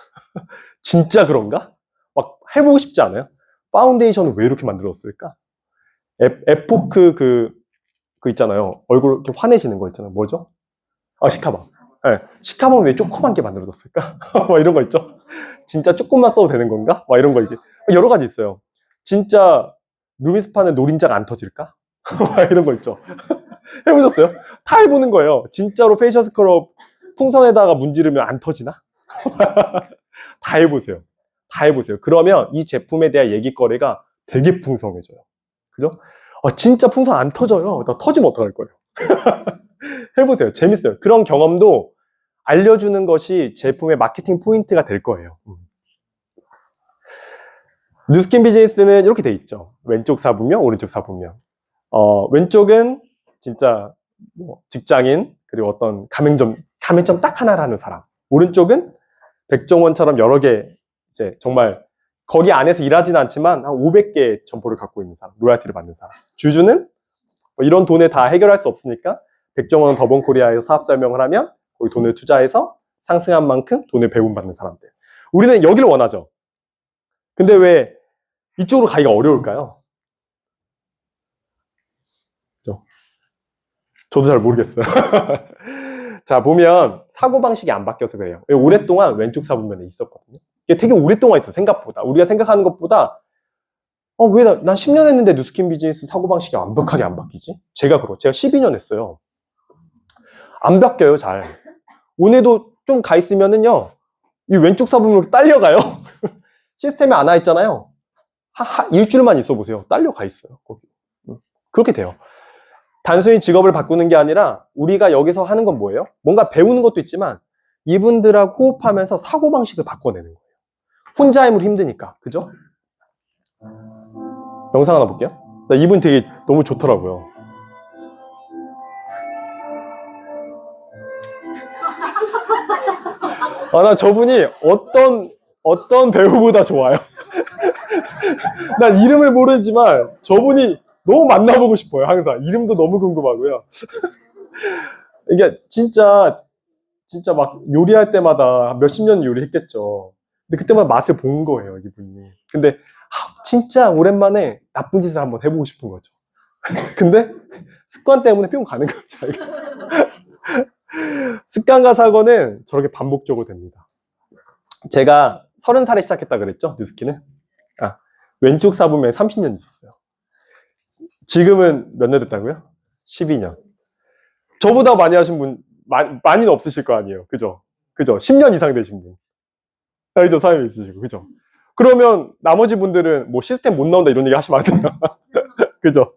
Speaker 1: 진짜 그런가? 막 해보고 싶지 않아요? 파운데이션은 왜 이렇게 만들었을까? 에포크 그 있잖아요. 얼굴 이렇게 화내시는 거 있잖아요. 뭐죠? 시카밤. 네. 시카밤 왜 조그만 게 만들어졌을까? 막 이런 거 있죠? 진짜 조금만 써도 되는 건가? 막 이런 거 이제 여러 가지 있어요. 진짜 루미스파는 노린자가 안 터질까? 막 이런 거 있죠. 해보셨어요? 다 해보는 거예요. 진짜로 페이셜 스크럽 풍선에다가 문지르면 안 터지나? 다 해보세요. 다 해보세요. 그러면 이 제품에 대한 얘기거리가 되게 풍성해져요. 그죠? 진짜 풍선 안 터져요. 나 터지면 어떡할 거예요? 해보세요. 재밌어요. 그런 경험도 알려주는 것이 제품의 마케팅 포인트가 될 거예요. 뉴스킨 비즈니스는 이렇게 돼 있죠. 왼쪽 사부명, 오른쪽 사부명. 왼쪽은 진짜 직장인, 그리고 어떤 가맹점 딱 하나를 하는 사람. 오른쪽은 백종원처럼 여러 개, 이제 정말 거기 안에서 일하지는 않지만 한 500개 점포를 갖고 있는 사람, 로얄티를 받는 사람. 주주는 이런 돈에 다 해결할 수 없으니까 백종원 더본코리아에서 사업 설명을 하면 거기 돈을 투자해서 상승한 만큼 돈을 배분받는 사람들. 우리는 여기를 원하죠. 근데 왜 이쪽으로 가기가 어려울까요? 저도 잘 모르겠어요. 자, 보면 사고방식이 안 바뀌어서 그래요. 오랫동안 왼쪽 사부면에 있었거든요. 이게 되게 오랫동안 있어요, 생각보다. 우리가 생각하는 것보다 왜 난 10년 했는데 뉴스킨 비즈니스 사고방식이 완벽하게 안 바뀌지? 제가 12년 했어요. 안 바뀌어요, 잘. 오늘도 좀 가 있으면은요, 이 왼쪽 사부면 딸려가요. 시스템에 안 와 있잖아요. 일주일만 있어 보세요. 딸려가 있어요. 거기. 그렇게 돼요. 단순히 직업을 바꾸는 게 아니라 우리가 여기서 하는 건 뭐예요? 뭔가 배우는 것도 있지만 이분들하고 호흡하면서 사고방식을 바꿔내는 거예요. 혼자 힘으로 힘드니까. 그죠? 영상 하나 볼게요. 이분 되게 너무 좋더라고요. 나 저분이 어떤 배우보다 좋아요. 난 이름을 모르지만 저분이 너무 만나보고 싶어요. 항상 이름도 너무 궁금하고요. 이게 진짜 막 요리할 때마다 몇십 년 요리했겠죠. 근데 그때마다 맛을 본 거예요, 이분이. 근데 진짜 오랜만에 나쁜 짓을 한번 해보고 싶은 거죠. 근데 습관 때문에 뿅 가는 거죠. 습관과 사고는 저렇게 반복적으로 됩니다. 제가 30살에 시작했다 그랬죠, 뉴스키는. 왼쪽 사부면 30년 있었어요. 지금은 몇 년 됐다고요? 12년. 저보다 많이 하신 분 많이는 없으실 거 아니에요. 그죠? 10년 이상 되신 분. 그죠? 사람이 있으시고, 그죠? 그러면 나머지 분들은 뭐 시스템 못 나온다 이런 얘기 하시면 안 돼요. 그죠?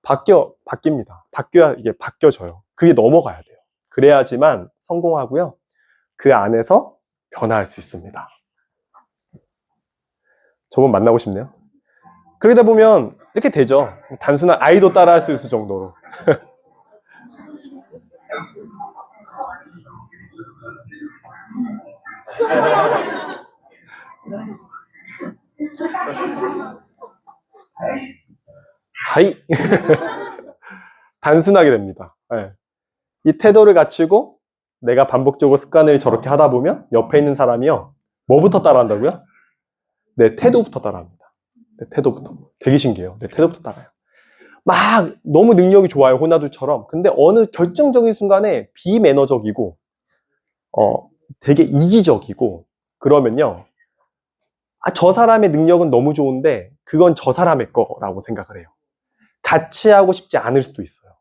Speaker 1: 바뀝니다. 바뀌어야 이게 바뀌어져요. 그게 넘어가야 돼요. 그래야지만 성공하고요. 그 안에서 변화할 수 있습니다. 저분 만나고 싶네요. 그러다 보면 이렇게 되죠. 단순한 아이도 따라할 수 있을 정도로. 하이. 단순하게 됩니다. 네. 이 태도를 갖추고 내가 반복적으로 습관을 저렇게 하다 보면 옆에 있는 사람이요. 뭐부터 따라한다고요? 내 태도부터 따라합니다. 내 태도부터. 되게 신기해요. 내 태도부터 따라요. 막 너무 능력이 좋아요. 호나두처럼. 근데 어느 결정적인 순간에 비매너적이고 되게 이기적이고 그러면요. 저 사람의 능력은 너무 좋은데 그건 저 사람의 거라고 생각을 해요. 같이 하고 싶지 않을 수도 있어요.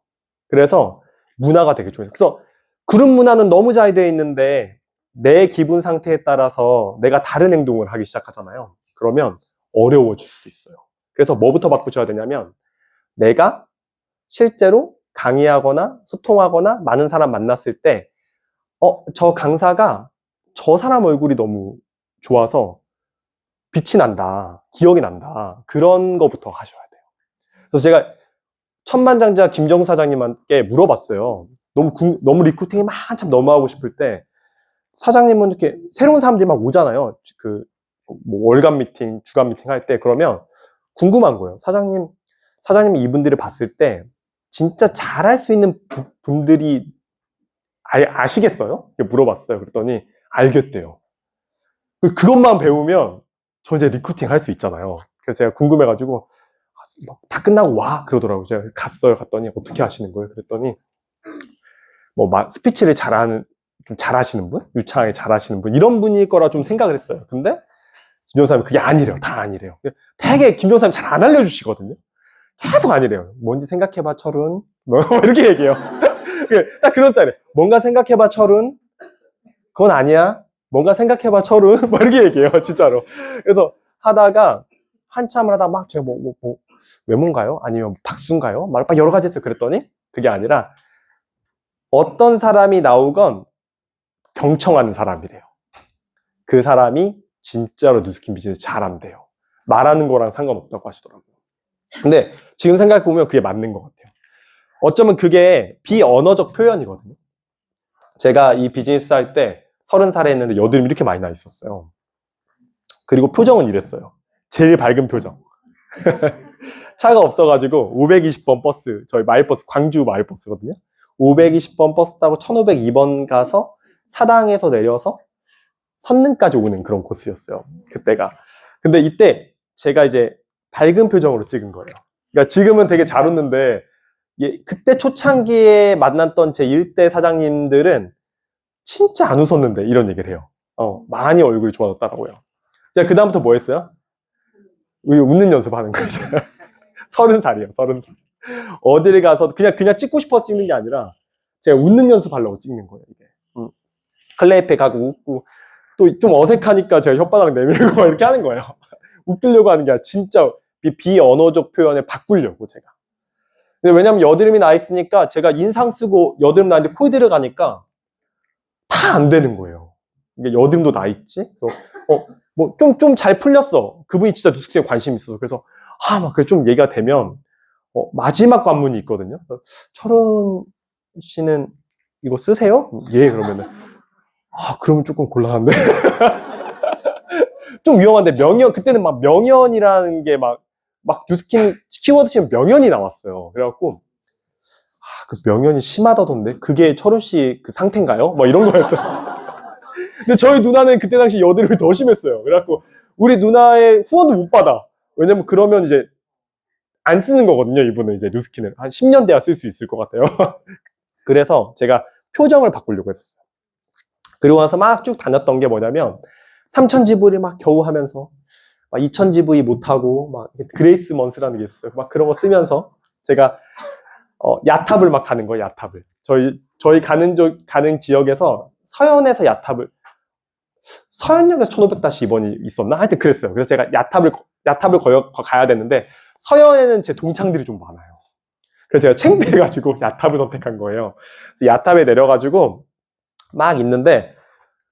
Speaker 1: 그래서 문화가 되게 중요해요. 그래서 그룹 문화는 너무 잘 되어 있는데 내 기분 상태에 따라서 내가 다른 행동을 하기 시작하잖아요. 그러면 어려워질 수도 있어요. 그래서 뭐부터 바꾸셔야 되냐면 내가 실제로 강의하거나 소통하거나 많은 사람 만났을 때 저 강사가 저 사람 얼굴이 너무 좋아서 빛이 난다, 기억이 난다, 그런 거부터 하셔야 돼요. 그래서 제가 천만장자 김정수 사장님께 물어봤어요. 너무 리크루팅이 한참 너무 하고 싶을 때 사장님은 이렇게 새로운 사람들이 막 오잖아요. 뭐 월간 미팅, 주간 미팅 할 때. 그러면 궁금한 거예요. 사장님이 이분들을 봤을 때 진짜 잘할 수 있는 분들이 아시겠어요? 물어봤어요. 그랬더니 알겠대요. 그것만 배우면 저 이제 리크루팅 할 수 있잖아요. 그래서 제가 궁금해가지고 다 끝나고 와 그러더라고요. 제가 갔더니 어떻게 하시는 거예요? 그랬더니 뭐 스피치를 좀 잘하시는 분, 유창하게 잘하시는 분 이런 분일 거라 좀 생각을 했어요. 근데 김종사님 그게 아니래요. 다 아니래요. 되게 김종사님 잘 안 알려주시거든요. 계속 아니래요. 뭔지 생각해봐 철은 뭐 이렇게 얘기해요. 딱 그런 스타일이에요. 뭔가 생각해봐 철은 그건 아니야. 뭔가 생각해봐 철은 뭐 이렇게 얘기해요. 진짜로. 그래서 하다가 한참을 하다가 막 제가 외모인가요? 아니면 박수인가요? 막 여러 가지 했어요. 그랬더니 그게 아니라 어떤 사람이 나오건 경청하는 사람이래요. 그 사람이 진짜로 뉴스킨 비즈니스 잘한대요. 말하는 거랑 상관없다고 하시더라고요. 근데 지금 생각해보면 그게 맞는 것 같아요. 어쩌면 그게 비언어적 표현이거든요. 제가 이 비즈니스 할 때 30살에 했는데 여드름이 이렇게 많이 나 있었어요. 그리고 표정은 이랬어요. 제일 밝은 표정. 차가 없어가지고 520번 버스, 저희 마을버스, 광주 마을버스거든요. 520번 버스 타고 1502번 가서 사당에서 내려서 선릉까지 오는 그런 코스였어요. 그때가. 근데 이때 제가 이제 밝은 표정으로 찍은 거예요. 그러니까 지금은 되게 잘 웃는데 그때 초창기에 만났던 제 일대 사장님들은 진짜 안 웃었는데 이런 얘기를 해요. 많이 얼굴이 좋아졌더라고요. 제가 그 다음부터 뭐 했어요? 웃는 연습하는 거죠. 30살이에요. 30살. 어디를 가서 그냥 찍고 싶어서 찍는 게 아니라 제가 웃는 연습하려고 찍는 거예요. 이게. 클레이페 가고 웃고 또 좀 어색하니까 제가 혓바닥 내밀고 이렇게 하는 거예요. 웃기려고 하는 게 아니라 진짜 비언어적 표현을 바꾸려고 제가. 근데 왜냐면 여드름이 나 있으니까 제가 인상 쓰고 여드름 나는데 코에 들어가니까 다 안 되는 거예요. 이게 여드름도 나 있지? 그래서 뭐 좀 잘 풀렸어. 그분이 진짜 뉴스에 관심이 있어서. 그래서 막 그래 좀 얘기가 되면 마지막 관문이 있거든요. 철원 씨는 이거 쓰세요? 예, 그러면은 그러면 조금 곤란한데. 좀 위험한데 그때는 막 명연이라는 게 막 뉴스킨 키워드 치면 명연이 나왔어요. 그래갖고 그 명연이 심하다던데 그게 철원 씨 그 상태인가요? 뭐 이런 거였어요. 근데 저희 누나는 그때 당시 여드름이 더 심했어요. 그래갖고 우리 누나의 후원도 못 받아. 왜냐면 그러면 이제 안 쓰는 거거든요. 이분은 이제 뉴스킨을 한 10년 돼야 쓸 수 있을 것 같아요. 그래서 제가 표정을 바꾸려고 했었어요. 그리고 나서 막 쭉 다녔던 게 뭐냐면 3000GV 막 겨우 하면서 막 2000GV 못하고 막 그레이스 먼스라는 게 있었어요. 막 그런 거 쓰면서 제가 야탑을 막 가는 거예요. 야탑을. 저희 가는 지역에서 서현에서 서현역에서 1500-2번이 있었나? 하여튼 그랬어요. 그래서 제가 야탑을 가야 되는데 서현에는 제 동창들이 좀 많아요. 그래서 제가 창피해가지고 야탑을 선택한 거예요. 그래서 야탑에 내려가지고 막 있는데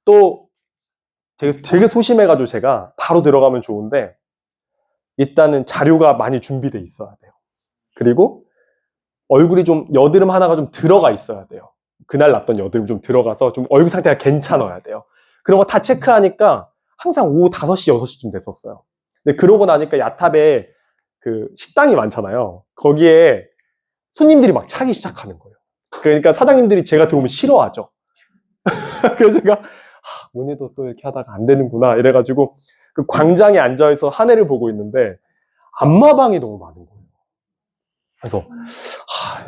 Speaker 1: 또 되게 소심해가지고 제가 바로 들어가면 좋은데 일단은 자료가 많이 준비돼 있어야 돼요. 그리고 얼굴이 좀 여드름 하나가 좀 들어가 있어야 돼요. 그날 났던 여드름 좀 들어가서 좀 얼굴 상태가 괜찮아야 돼요. 그런 거 다 체크하니까 항상 오후 5시, 6시쯤 됐었어요. 근데 그러고 나니까 야탑에 그 식당이 많잖아요. 거기에 손님들이 막 차기 시작하는 거예요. 그러니까 사장님들이 제가 들어오면 싫어하죠. 그래서 제가 오늘도 또 이렇게 하다가 안 되는구나 이래가지고 그 광장에 앉아서 하늘을 보고 있는데 안마방이 너무 많은 거예요. 그래서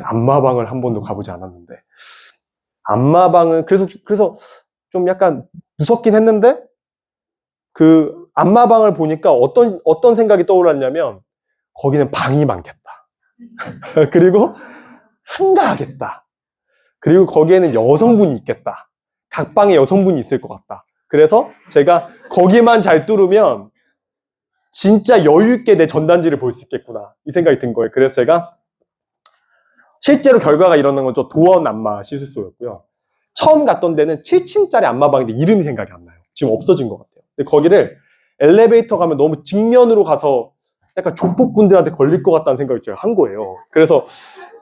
Speaker 1: 안마방을 한 번도 가보지 않았는데 안마방은 그래서 좀 약간 무섭긴 했는데 그 안마방을 보니까 어떤 생각이 떠올랐냐면 거기는 방이 많겠다. 그리고 한가하겠다. 그리고 거기에는 여성분이 있겠다. 각 방에 여성분이 있을 것 같다. 그래서 제가 거기만 잘 뚫으면 진짜 여유 있게 내 전단지를 볼 수 있겠구나. 이 생각이 든 거예요. 그래서 제가 실제로 결과가 일어난 건 저 도원 안마 시술소였고요. 처음 갔던 데는 7층짜리 안마방인데 이름이 생각이 안 나요. 지금 없어진 것 같아요. 근데 거기를 엘리베이터 가면 너무 직면으로 가서 약간 조폭군들한테 걸릴 것 같다는 생각을 제가 한 거예요. 그래서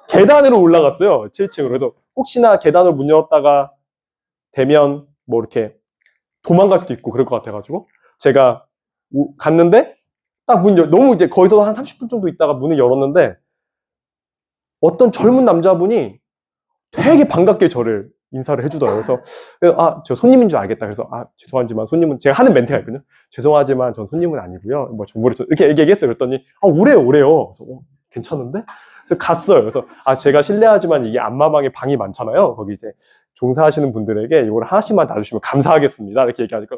Speaker 1: 계단으로 올라갔어요. 7층으로. 그래서 혹시나 계단을 문 열었다가 되면 뭐 이렇게 도망갈 수도 있고 그럴 것 같아가지고 제가 갔는데 딱 너무 이제 거기서 한 30분 정도 있다가 문을 열었는데 어떤 젊은 남자분이 되게 반갑게 저를 인사를 해주더라고요. 그래서 저 손님인 줄 알겠다. 그래서 죄송하지만 손님은 제가 하는 멘트가 있거든요. 죄송하지만 전 손님은 아니고요. 뭐 좀 모르겠어요. 이렇게 얘기했어요. 그랬더니 오래요. 그래서 괜찮은데? 그래서 갔어요. 그래서 제가 실례하지만 이게 안마방에 방이 많잖아요. 거기 이제 종사하시는 분들에게 이걸 하나씩만 놔주시면 감사하겠습니다. 이렇게 얘기하니까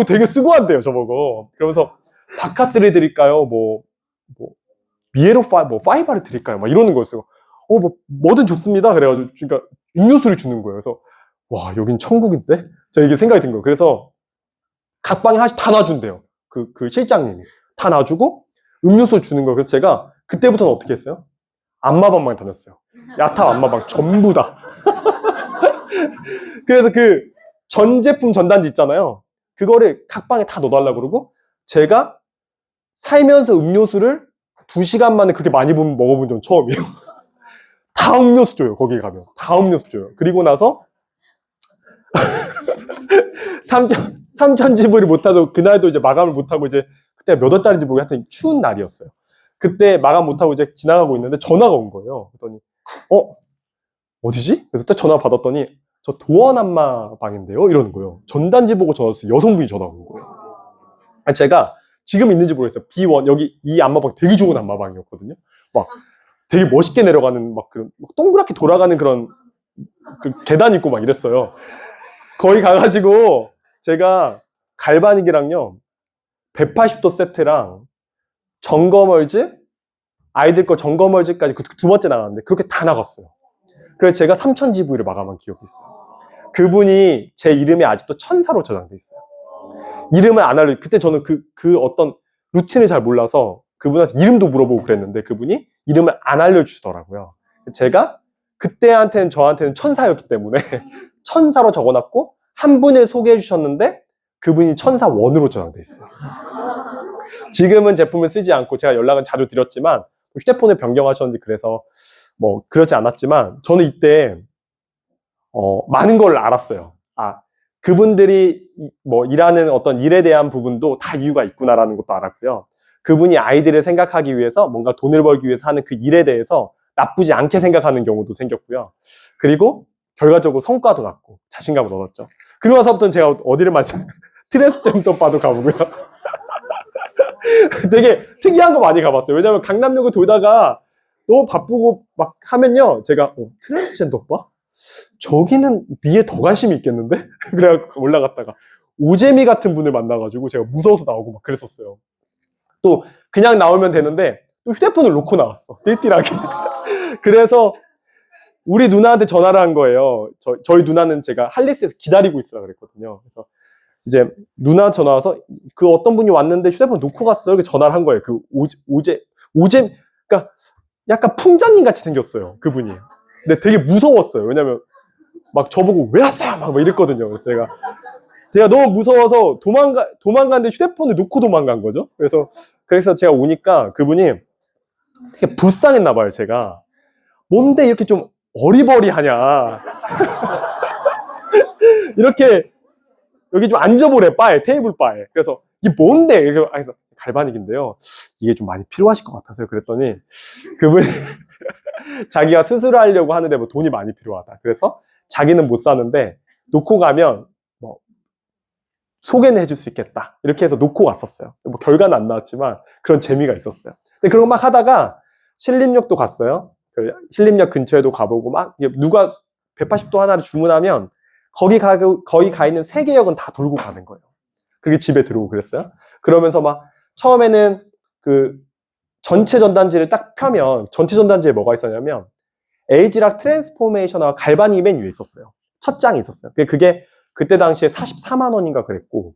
Speaker 1: 되게 수고한대요. 저보고. 그러면서 바카스를 드릴까요? 미에로 파이바를 드릴까요? 막 이러는 거였어요. 뭐든 좋습니다. 그래가지고 그러니까 음료수를 주는 거예요. 그래서 와, 여긴 천국인데? 저 이게 생각이 든 거예요. 그래서 각 방에 하나씩 다 놔준대요. 그 실장님이 다 놔주고 음료수 주는 거예요. 그래서 제가 그때부터는 어떻게 했어요? 안마방만 다녔어요. 야탑 안마방 전부 다. 그래서 그 전 제품 전단지 있잖아요. 그거를 각 방에 다 넣어달라고 그러고 제가 살면서 음료수를 2시간 만에 그렇게 많이 먹어본 적은 처음이에요. 다 음료수 줘요. 거기 가면 다 음료수 줘요. 그리고 나서 3000GV를 못하고 그날도 이제 마감을 못하고 이제 그때 몇 월 달인지 모르겠어요. 하여튼 추운 날이었어요. 그때 마감 못하고 이제 지나가고 있는데 전화가 온 거예요. 그랬더니 어디지? 그래서 딱 전화 받았더니 저 도원 안마방인데요? 이러는 거예요. 전단지 보고 전화 왔어요. 여성분이 전화 온 거예요. 제가 지금 있는지 모르겠어요. B1 여기 이 안마방 되게 좋은 안마방이었거든요. 막 되게 멋있게 내려가는 막 그런 동그랗게 돌아가는 그런 그 계단 있고 막 이랬어요. 거기 가가지고 제가 갈바닉이랑요 180도 세트랑 점검얼즈 아이들 거 점검얼즈까지 그 두 번째 나갔는데 그렇게 다 나갔어요. 그래서 제가 3000GV를 마감한 기억이 있어요. 그분이 제 이름에 아직도 천사로 저장돼 있어요. 이름을 안 알려. 그때 저는 그 어떤 루틴을 잘 몰라서 그분한테 이름도 물어보고 그랬는데 그분이 이름을 안 알려주시더라고요. 제가 그때한테는 저한테는 천사였기 때문에 천사로 적어놨고 한 분을 소개해 주셨는데 그분이 천사 원으로 저장돼 있어요. 지금은 제품을 쓰지 않고 제가 연락은 자주 드렸지만 휴대폰을 변경하셨는지 그래서 뭐 그렇지 않았지만 저는 이때 많은 걸 알았어요. 그분들이 뭐 일하는 어떤 일에 대한 부분도 다 이유가 있구나라는 것도 알았고요. 그분이 아이들을 생각하기 위해서 뭔가 돈을 벌기 위해서 하는 그 일에 대해서 나쁘지 않게 생각하는 경우도 생겼고요. 그리고 결과적으로 성과도 났고 자신감을 얻었죠. 그리고 나서부터는 제가 어디를 트랜스젠더 바도 가보고요. 되게 특이한 거 많이 가봤어요. 왜냐면 강남역을 돌다가 너무 바쁘고 막 하면요. 제가, 트랜스젠더 오빠? 저기는 미에 더 관심이 있겠는데? 그래갖고 올라갔다가 오재미 같은 분을 만나가지고 제가 무서워서 나오고 막 그랬었어요. 또 그냥 나오면 되는데 또 휴대폰을 놓고 나왔어. 띨띨하게. 그래서 우리 누나한테 전화를 한 거예요. 저희 누나는 제가 할리스에서 기다리고 있으라 그랬거든요. 그래서 이제 누나 전화 와서 그 어떤 분이 왔는데 휴대폰 놓고 갔어요. 이렇게 전화를 한 거예요. 그 그러니까 약간 풍자님 같이 생겼어요. 그분이. 근데 되게 무서웠어요. 왜냐면 막 저보고 왜 왔어요? 막 이랬거든요. 그래서 제가 너무 무서워서 도망갔는데 휴대폰을 놓고 도망간 거죠. 그래서 제가 오니까 그분이 되게 불쌍했나 봐요. 제가 뭔데 이렇게 좀 어리버리하냐. 이렇게 여기 좀 앉아보래, 바에, 테이블 바에. 그래서 이게 뭔데? 그래서 갈바닉인데요. 이게 좀 많이 필요하실 것 같아서요. 그랬더니 그분이 자기가 수술하려고 하는데 뭐 돈이 많이 필요하다. 그래서 자기는 못 사는데 놓고 가면 뭐 소개는 해줄 수 있겠다. 이렇게 해서 놓고 왔었어요. 뭐 결과는 안 나왔지만 그런 재미가 있었어요. 근데 그런 거 막 하다가 신림역도 갔어요. 신림역 근처에도 가보고 막 누가 180도 하나를 주문하면 거기 가 있는 3개 역은 다 돌고 가는 거예요. 그게 집에 들어오고 그랬어요. 그러면서 막 처음에는 그 전체 전단지를 딱 펴면 전체 전단지에 뭐가 있었냐면 LG락 트랜스포메이션과 갈바닉이 맨 위에 있었어요. 첫 장이 있었어요. 그게 그때 당시에 44만 원인가 그랬고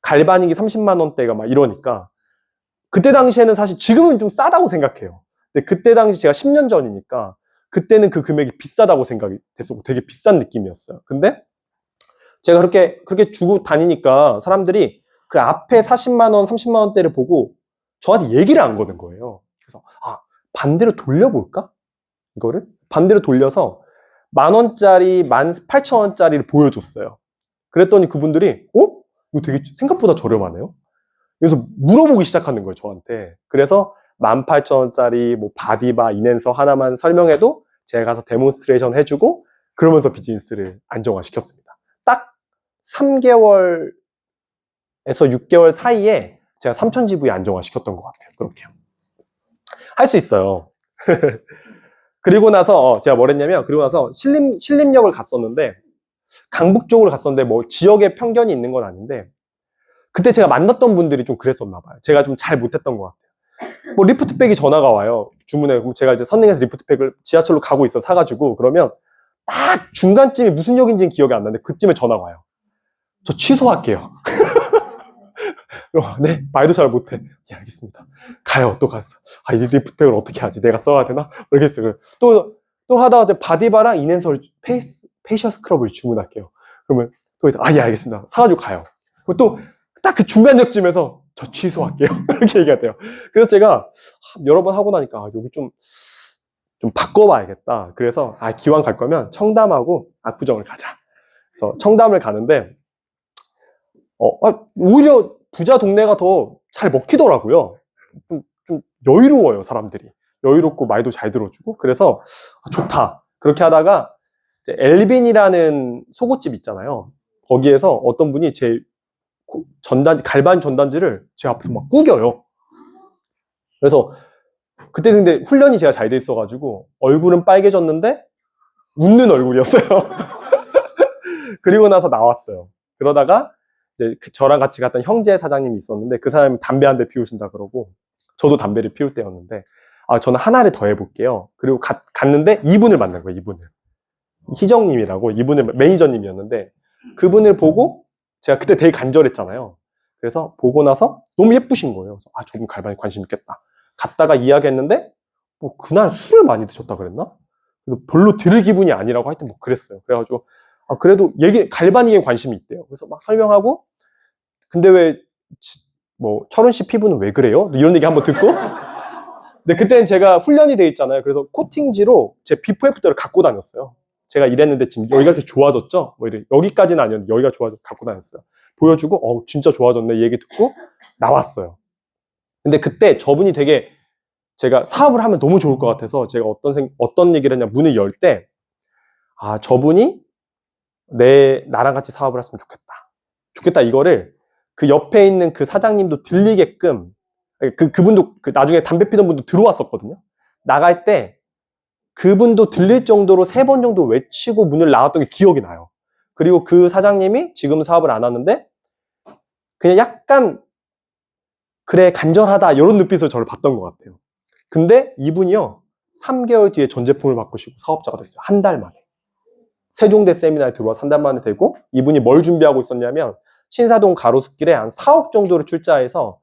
Speaker 1: 갈바닉이 30만 원대가 막 이러니까 그때 당시에는 사실 지금은 좀 싸다고 생각해요. 근데 그때 당시 제가 10년 전이니까 그때는 그 금액이 비싸다고 생각이 됐었고 되게 비싼 느낌이었어요. 근데 제가 그렇게 주고 다니니까 사람들이 그 앞에 40만 원, 30만 원대를 보고 저한테 얘기를 안 거는 거예요. 그래서 반대로 돌려볼까? 이거를 반대로 돌려서 10,000원짜리, 18,000원짜리를 보여줬어요. 그랬더니 그분들이 이거 되게 생각보다 저렴하네요. 그래서 물어보기 시작하는 거예요, 저한테. 그래서 18,000원짜리 뭐 바디바, 인앤서 하나만 설명해도 제가 가서 데몬스트레이션 해주고 그러면서 비즈니스를 안정화시켰습니다. 딱 3개월에서 6개월 사이에 제가 3,000GV 안정화시켰던 것 같아요. 그렇게요. 할 수 있어요. 그리고 나서 제가 뭘 했냐면 그리고 나서 신림역을 갔었는데 강북 쪽으로 갔었는데 뭐 지역에 편견이 있는 건 아닌데 그때 제가 만났던 분들이 좀 그랬었나 봐요. 제가 좀 잘 못했던 것 같아요. 뭐 리프트백이 전화가 와요. 주문해. 그럼 제가 이제 선릉에서 리프트백을 지하철로 가고 있어 사가지고 그러면 딱 중간쯤이 무슨 역인지는 기억이 안 나는데 그쯤에 전화가 와요. 저 취소할게요. 네, 말도 잘 못해. 예, 알겠습니다. 가요. 또 가서 이 리프트백을 어떻게 하지? 내가 써야 되나? 모르겠어요. 또 하다가 바디바랑 인앤서 페이셜 스크럽을 주문할게요. 그러면 예, 알겠습니다. 사가지고 가요. 그리고 또 딱 그 중간역쯤에서 저 취소할게요. 이렇게 얘기하대요. 그래서 제가 여러 번 하고 나니까 여기 좀 바꿔봐야겠다. 그래서 기왕 갈 거면 청담하고 압구정을 가자. 그래서 청담을 가는데 오히려 부자 동네가 더 잘 먹히더라고요. 좀 여유로워요, 사람들이. 여유롭고 말도 잘 들어주고. 그래서 좋다. 그렇게 하다가 이제 엘빈이라는 속옷집 있잖아요. 거기에서 어떤 분이 제 갈반 전단지를 제 앞에서 막 구겨요. 그래서 그때 근데 훈련이 제가 잘 돼 있어가지고 얼굴은 빨개졌는데 웃는 얼굴이었어요. 그리고 나서 나왔어요. 그러다가 이제 저랑 같이 갔던 형제 사장님이 있었는데 그 사람이 담배 한 대 피우신다 그러고 저도 담배를 피울 때였는데 저는 하나를 더 해볼게요. 그리고 갔는데 이분을 만난 거예요. 이분을. 희정님이라고 이분을 매니저님이었는데 그분을 보고 제가 그때 되게 간절했잖아요. 그래서 보고 나서 너무 예쁘신 거예요. 그래서 저분 갈바닉 관심 있겠다. 갔다가 이야기했는데 뭐 그날 술을 많이 드셨다 그랬나? 그래서 별로 들을 기분이 아니라고 하여튼 뭐 그랬어요. 그래가지고 그래도 갈바닉에 관심이 있대요. 그래서 막 설명하고 근데 왜 뭐 철훈 씨 피부는 왜 그래요? 이런 얘기 한번 듣고 근데 그때는 제가 훈련이 돼 있잖아요. 그래서 코팅지로 제 비포 애프터를 갖고 다녔어요. 제가 이랬는데 지금 여기가 이렇게 좋아졌죠? 뭐 이래 여기까지는 아니었는데 여기가 좋아져 갖고 다녔어요. 보여주고 진짜 좋아졌네 얘기 듣고 나왔어요. 근데 그때 저분이 되게 제가 사업을 하면 너무 좋을 것 같아서 제가 어떤 얘기를 했냐 문을 열 때 저분이 나랑 같이 사업을 했으면 좋겠다 이거를 그 옆에 있는 그 사장님도 들리게끔 그분도 나중에 담배 피던 분도 들어왔었거든요. 나갈 때 그분도 들릴 정도로 3번 정도 외치고 문을 나왔던 게 기억이 나요. 그리고 그 사장님이 지금 사업을 안 하는데 그냥 약간 그래 간절하다 이런 눈빛으로 저를 봤던 것 같아요. 근데 이분이요 3개월 뒤에 전 제품을 바꾸시고 사업자가 됐어요. 한 달 만에. 세종대 세미나에 들어와서 한 달 만에 되고, 이분이 뭘 준비하고 있었냐면 신사동 가로수길에 한 4억 정도를 출자해서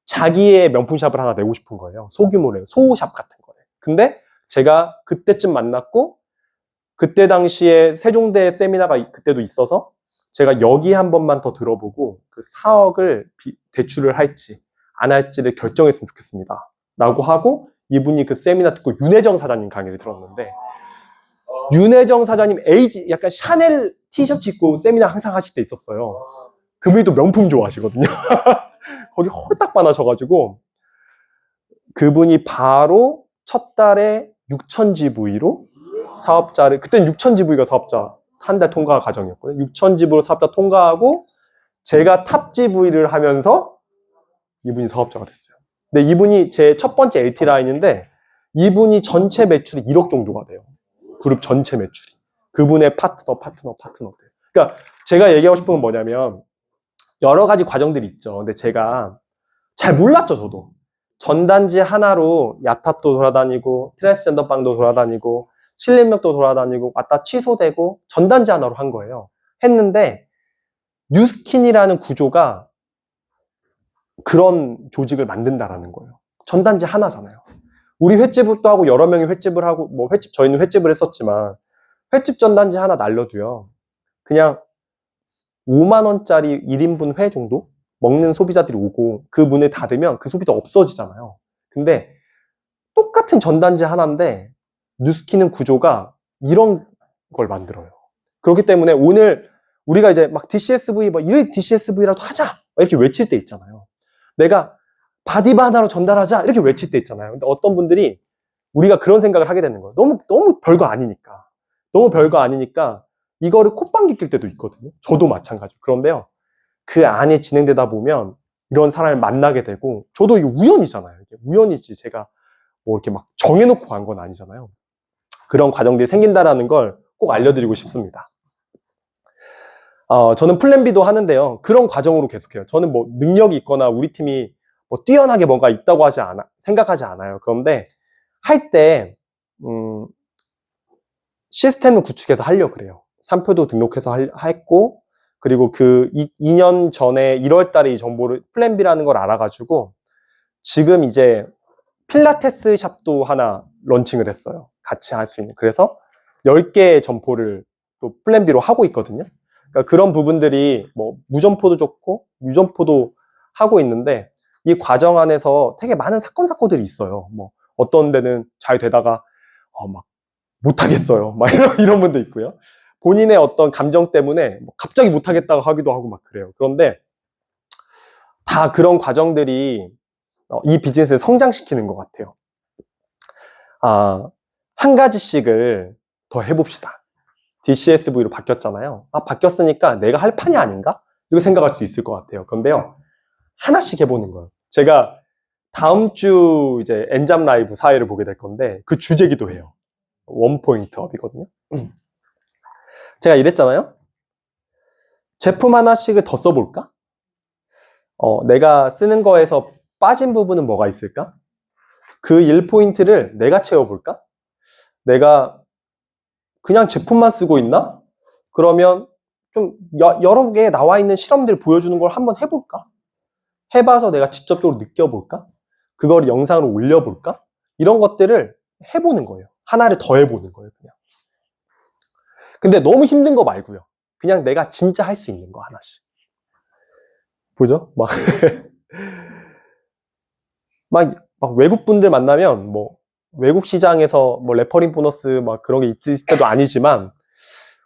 Speaker 1: 자기의 명품샵을 하나 내고 싶은 거예요. 소규모로 소샵 같은 거예요. 근데 제가 그때쯤 만났고 그때 당시에 세종대 세미나가 그때도 있어서 제가 여기 한 번만 더 들어보고 그 4억을 대출을 할지 안 할지를 결정했으면 좋겠습니다 라고 하고, 이분이 그 세미나 듣고 윤혜정 사장님 강의를 들었는데, 윤혜정 사장님 LG 약간 샤넬 티셔츠 입고 세미나 항상 하실 때 있었어요. 그분이 또 명품 좋아하시거든요. 거기 홀딱 반하셔가지고 그분이 바로 첫 달에 6,000GV로 사업자를, 그때는 6,000GV가 사업자 한 달 통과 과정이었거든요. 6,000GV로 사업자 통과하고 제가 탑 GV를 하면서 이분이 사업자가 됐어요. 근데 이분이 제 첫 번째 LT 라인인데 이분이 전체 매출이 1억 정도가 돼요. 그룹 전체 매출이. 그분의 파트너들. 그러니까 제가 얘기하고 싶은 건 뭐냐면 여러 가지 과정들이 있죠. 근데 제가 잘 몰랐죠, 저도. 전단지 하나로 야탑도 돌아다니고 트랜스젠더 빵도 돌아다니고 신림역도 돌아다니고 왔다 취소되고 전단지 하나로 한 거예요. 했는데 뉴스킨이라는 구조가 그런 조직을 만든다라는 거예요. 전단지 하나잖아요. 우리 횟집도 하고 여러 명이 횟집을 하고 뭐 저희는 횟집을 했었지만 횟집 전단지 하나 날려도요. 그냥 5만 원짜리 1인분 회 정도 먹는 소비자들이 오고 그 문을 닫으면 그 소비자 없어지잖아요. 근데 똑같은 전단지 하나인데 뉴스킨은 구조가 이런 걸 만들어요. 그렇기 때문에 오늘 우리가 이제 막 DCSV 뭐 이래 DCSV라도 하자 이렇게 외칠 때 있잖아요. 내가 바디바 하나로 전달하자 이렇게 외칠 때 있잖아요. 근데 어떤 분들이 우리가 그런 생각을 하게 되는 거예요. 너무 별거 아니니까. 너무 별거 아니니까 이거를 콧방귀 낄 때도 있거든요. 저도 마찬가지로. 그런데요. 그 안에 진행되다 보면 이런 사람을 만나게 되고, 저도 이게 우연이잖아요. 이게 우연이지 제가 뭐 이렇게 막 정해놓고 간 건 아니잖아요. 그런 과정들이 생긴다라는 걸 꼭 알려드리고 싶습니다. 저는 플랜 B도 하는데요. 그런 과정으로 계속해요. 저는 뭐 능력이 있거나 우리 팀이 뭐 뛰어나게 뭔가 있다고 생각하지 않아요. 그런데 할 때 시스템을 구축해서 하려고 그래요. 산표도 등록해서 했고, 그리고 그 2년 전에 1월 달에 이 정보를 플랜 B라는 걸 알아가지고 지금 이제 필라테스 샵도 하나 런칭을 했어요. 같이 할 수 있는. 그래서 10개의 점포를 또 플랜 B로 하고 있거든요. 그러니까 그런 부분들이 뭐 무점포도 좋고 유점포도 하고 있는데, 이 과정 안에서 되게 많은 사건들이 있어요. 뭐 어떤 데는 잘 되다가 막 못하겠어요. 막 이런 분도 있고요. 본인의 어떤 감정 때문에 갑자기 못하겠다고 하기도 하고 막 그래요. 그런데 다 그런 과정들이 이 비즈니스를 성장시키는 것 같아요. 한 가지씩을 더 해봅시다. DCSV로 바뀌었잖아요. 바뀌었으니까 내가 할 판이 아닌가? 이렇게 생각할 수 있을 것 같아요. 그런데요, 하나씩 해보는 거예요. 제가 다음 주 이제 엔잡 라이브 사회를 보게 될 건데 그 주제기도 해요. 원포인트 업이거든요. 제가 이랬잖아요. 제품 하나씩을 더 써볼까? 내가 쓰는 거에서 빠진 부분은 뭐가 있을까? 그 1포인트를 내가 채워볼까? 내가 그냥 제품만 쓰고 있나? 그러면 좀 여러 개 나와 있는 실험들 보여주는 걸 한번 해볼까? 해봐서 내가 직접적으로 느껴볼까? 그걸 영상으로 올려볼까? 이런 것들을 해보는 거예요. 하나를 더 해보는 거예요, 그냥. 근데 너무 힘든 거 말고요. 그냥 내가 진짜 할 수 있는 거 하나씩. 보죠? 막 외국 분들 만나면 뭐 외국 시장에서 뭐 레퍼링 보너스 막 그런 게 있을 때도 아니지만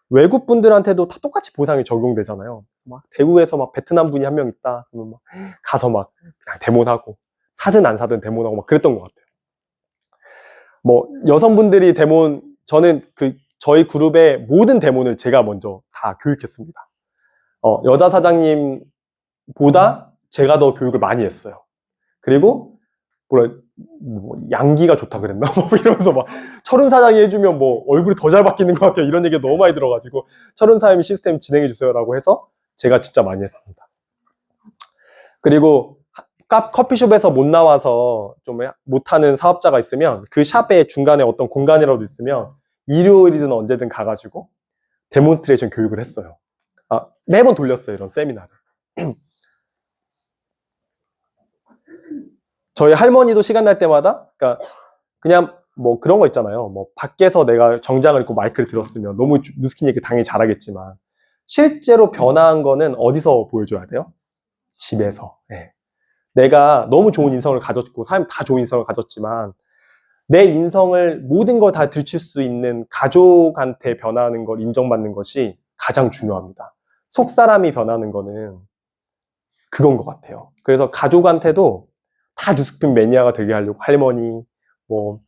Speaker 1: 외국 분들한테도 다 똑같이 보상이 적용되잖아요. 막 대구에서 막 베트남 분이 한 명 있다. 그러면 막 가서 막 그냥 데모하고 사든 안 사든 데모하고 막 그랬던 것 같아요. 뭐 여성분들이 저는 저희 그룹의 모든 데모를 제가 먼저 다 교육했습니다. 여자 사장님보다 제가 더 교육을 많이 했어요. 그리고 뭐 양기가 좋다 그랬나? 뭐 이러면서 막 철훈 사장이 해주면 뭐 얼굴이 더 잘 바뀌는 것 같아요. 이런 얘기가 너무 많이 들어가지고 철훈 사장님이 시스템 진행해 주세요라고 해서 제가 진짜 많이 했습니다. 그리고 커피숍에서 못 나와서 좀 못하는 사업자가 있으면 그 샵에 중간에 어떤 공간이라도 있으면 일요일이든 언제든 가가지고 데몬스트레이션 교육을 했어요. 매번 돌렸어요. 이런 세미나를. 저희 할머니도 시간 날 때마다 그냥 뭐 그런 거 있잖아요. 뭐 밖에서 내가 정장을 입고 마이크를 들었으면 너무 누스킨 얘기 당연히 잘하겠지만 실제로 변화한 거는 어디서 보여줘야 돼요? 집에서. 네. 내가 너무 좋은 인성을 가졌고 사람이 다 좋은 인성을 가졌지만 내 인성을 모든 걸 다 들칠 수 있는 가족한테 변화하는 걸 인정받는 것이 가장 중요합니다. 속사람이 변하는 거는 그건 것 같아요. 그래서 가족한테도 다 뉴스킨 매니아가 되게 하려고 할머니, 뭐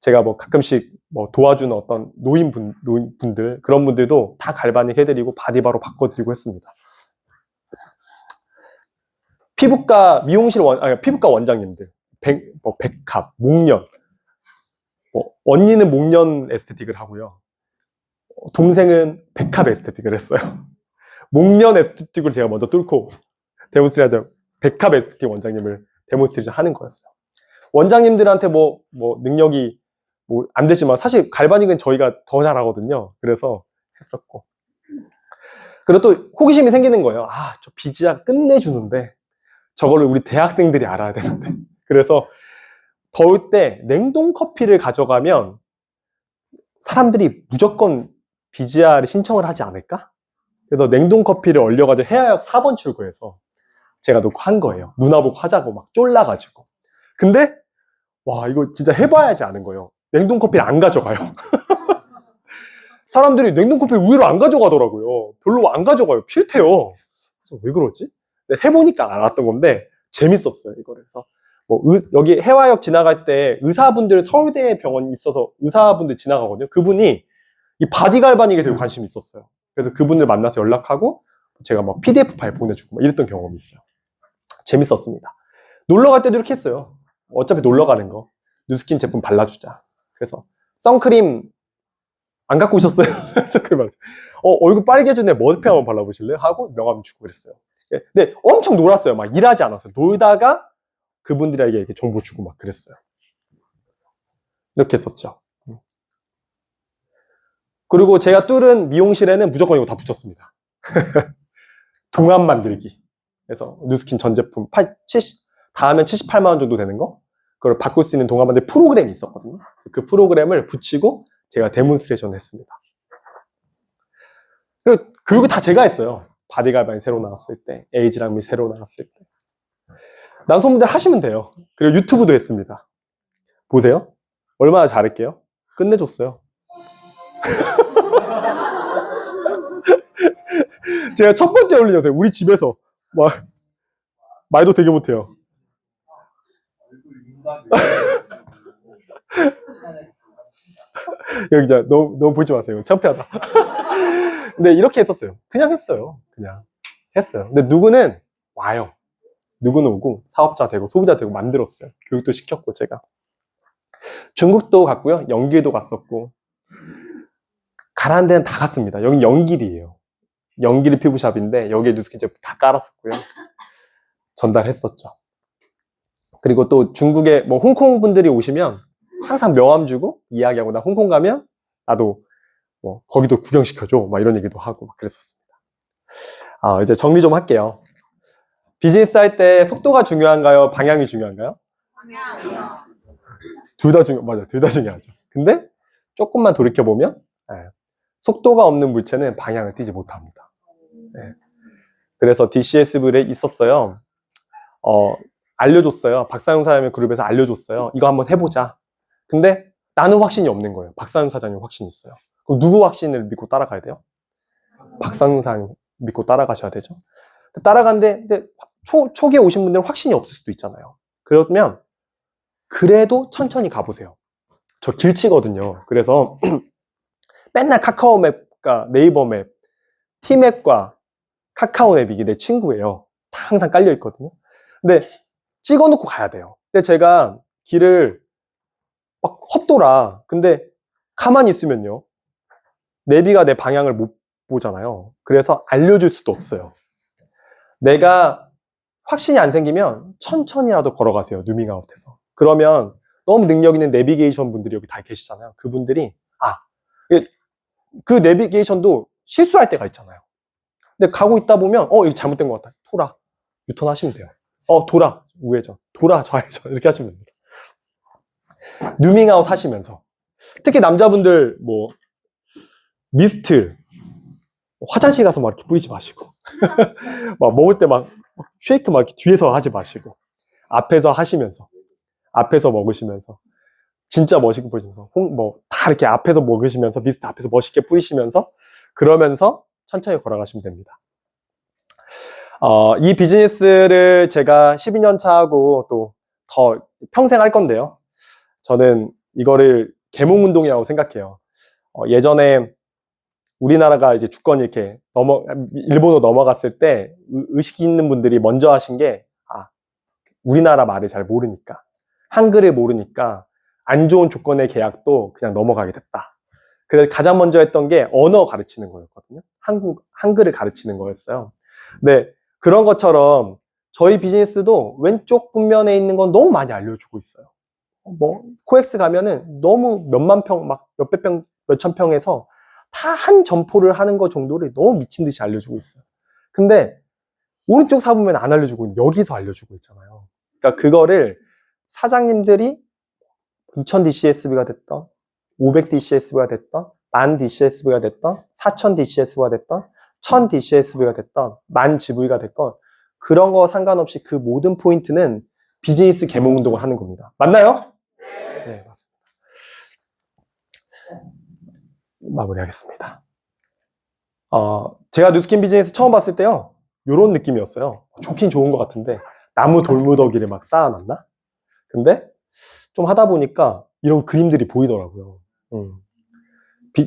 Speaker 1: 제가 뭐 가끔씩 뭐 도와주는 어떤 노인분들 그런 분들도 다 갈바닉 해드리고 바디바로 바꿔드리고 했습니다. 피부과 미용실 피부과 원장님들, 백합, 목련, 언니는 목련 에스테틱을 하고요. 동생은 백합 에스테틱을 했어요. 목련 에스테틱을 제가 먼저 뚫고 데몬스트레이션 백합 에스테틱 원장님을 데몬스트레이션 하는 거였어요. 원장님들한테 뭐 능력이 뭐 안 되지만 사실 갈바닉은 저희가 더 잘하거든요. 그래서 했었고. 그리고 또 호기심이 생기는 거예요. 저 비지야 끝내주는데 저거를 우리 대학생들이 알아야 되는데. 그래서 더울 때 냉동 커피를 가져가면 사람들이 무조건 BGR을 신청을 하지 않을까? 그래서 냉동 커피를 얼려가지고 해화역 4번 출구에서 제가 놓고 한 거예요. 누나 보고 하자고 막 쫄라가지고. 근데 와 이거 진짜 해봐야지 아는 거예요. 냉동 커피를 안 가져가요. 사람들이 냉동 커피를 의외로 안 가져가더라고요. 별로 안 가져가요. 싫대요. 그래서 왜 그러지? 해보니까 알았던 건데 재밌었어요 이거를. 그래서 뭐 여기 해화역 지나갈 때 의사분들 서울대 병원 있어서 의사분들 지나가거든요. 그분이 이 바디 갈바닉에 되게 관심이 있었어요. 그래서 그분들 만나서 연락하고 제가 막 PDF 파일 보내주고 막 이랬던 경험이 있어요. 재밌었습니다. 놀러 갈 때도 이렇게 했어요. 어차피 놀러 가는 거 뉴스킨 제품 발라주자. 그래서 선크림 안 갖고 오셨어요? 선크림 얼굴 빨개지네 머드팩 한번 발라보실래요? 하고 명함 주고 그랬어요. 근데 엄청 놀았어요. 막 일하지 않았어요. 놀다가 그분들에게 이렇게 정보 주고 막 그랬어요. 이렇게 했었죠. 그리고 제가 뚫은 미용실에는 무조건 이거 다 붙였습니다. 동안 만들기. 그래서 뉴스킨 전 제품 다 하면 78만 원 정도 되는 거 그걸 바꿀 수 있는 동안 만들 프로그램이 있었거든요. 그 프로그램을 붙이고 제가 데몬스트레이션을 했습니다. 그리고 교육을 다 제가 했어요. 바디갈바닉 새로 나왔을 때, 에이지랑미 새로 나왔을 때. 남성분들 하시면 돼요. 그리고 유튜브도 했습니다. 보세요. 얼마나 잘할게요. 끝내줬어요. 제가 첫 번째 올린 영상 우리 집에서 막 말도 되게 못해요. 여기 이제 너무 보지 마세요. 창피하다. 근데 이렇게 했었어요. 그냥 했어요. 그냥 했어요. 근데 누구는 와요. 누구는 오고 사업자 되고 소비자 되고 만들었어요. 교육도 시켰고 제가. 중국도 갔고요. 연길도 갔었고 가라는 데는 다 갔습니다. 여기 연길이에요. 연길이 피부샵인데 여기에 뉴스킨 제품 다 깔았었고요. 전달했었죠. 그리고 또 중국에 뭐 홍콩 분들이 오시면 항상 명함 주고 이야기하고 나 홍콩 가면 나도 뭐 거기도 구경시켜줘 막 이런 얘기도 하고 막 그랬었습니다. 이제 정리 좀 할게요. 비즈니스 할 때 속도가 중요한가요? 방향이 중요한가요? 둘 다 맞아요. 둘 다 중요하죠. 근데 조금만 돌이켜보면 속도가 없는 물체는 방향을 띄지 못합니다. 그래서 DCS블에 있었어요. 알려줬어요. 박상용 사장님 그룹에서 알려줬어요. 이거 한번 해보자. 근데 나는 확신이 없는 거예요. 박상용 사장님 확신이 있어요. 그럼 누구 확신을 믿고 따라가야 돼요? 박상용 사장님 믿고 따라가셔야 되죠. 따라가는데 초기에 오신 분들은 확신이 없을 수도 있잖아요. 그러면 그래도 천천히 가보세요. 저 길치거든요. 그래서 맨날 카카오맵과 네이버맵, 티맵과 카카오맵 이게 내 친구예요. 다 항상 깔려 있거든요. 근데 찍어 놓고 가야 돼요. 근데 제가 길을 막 헛돌아. 근데 가만히 있으면요. 내비가 내 방향을 못 보잖아요. 그래서 알려줄 수도 없어요. 내가 확신이 안 생기면 천천히라도 걸어가세요. 누밍아웃에서. 그러면 너무 능력 있는 내비게이션 분들이 여기 다 계시잖아요. 그분들이 그 내비게이션도 실수할 때가 있잖아요. 근데 가고 있다 보면 이거 잘못된 것 같다. 돌아. 유턴하시면 돼요. 돌아. 우회전. 돌아. 좌회전. 이렇게 하시면 됩니다. 누밍아웃 하시면서. 특히 남자분들 미스트 화장실 가서 막 이렇게 뿌리지 마시고 막 먹을 때 막 쉐이크 막 이렇게 뒤에서 하지 마시고 앞에서 하시면서 앞에서 먹으시면서 진짜 멋있게 뿌리시면서 다 이렇게 앞에서 먹으시면서 미스트 앞에서 멋있게 뿌리시면서 그러면서 천천히 걸어가시면 됩니다. 이 비즈니스를 제가 12년 차 하고 또 더 평생 할 건데요. 저는 이거를 계몽운동이라고 생각해요. 예전에 우리나라가 이제 주권이 이렇게 일본으로 넘어갔을 때 의식 있는 분들이 먼저 하신 게 우리나라 말을 잘 모르니까 한글을 모르니까 안 좋은 조건의 계약도 그냥 넘어가게 됐다. 그래서 가장 먼저 했던 게 언어 가르치는 거였거든요. 한글을 가르치는 거였어요. 네, 그런 것처럼 저희 비즈니스도 왼쪽 분면에 있는 건 너무 많이 알려주고 있어요. 코엑스 가면은 너무 몇만 평, 막 몇백 평, 몇천 평에서 다 한 점포를 하는 거 정도를 너무 미친 듯이 알려주고 있어요. 근데 오른쪽 사보면 안 알려주고 있는데 여기서 알려주고 있잖아요. 그러니까 그거를 사장님들이 2000 DCSB가 됐던 500 DCSB가 됐던 1000 DCSB가 됐던 4000 DCSB가 됐던 1000 DCSB가 됐던 1000 GV가 됐건 그런 거 상관없이 그 모든 포인트는 비즈니스 계몽 운동을 하는 겁니다. 맞나요? 네, 맞습니다. 마무리하겠습니다. 제가 뉴스킨 비즈니스 처음 봤을 때요, 요런 느낌이었어요. 좋긴 좋은 것 같은데 나무 돌무더기를 막 쌓아놨나? 근데 좀 하다 보니까 이런 그림들이 보이더라고요.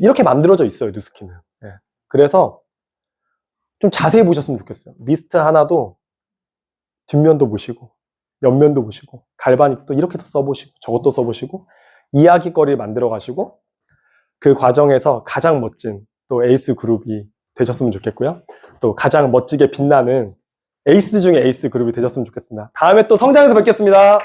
Speaker 1: 이렇게 만들어져 있어요, 뉴스킨은. 네. 그래서 좀 자세히 보셨으면 좋겠어요. 미스트 하나도 뒷면도 보시고 옆면도 보시고 갈바닉도 이렇게도 써보시고 저것도 써보시고 이야기거리를 만들어 가시고 그 과정에서 가장 멋진 또 에이스 그룹이 되셨으면 좋겠고요. 또 가장 멋지게 빛나는 에이스 중에 에이스 그룹이 되셨으면 좋겠습니다. 다음에 또 성장해서 뵙겠습니다.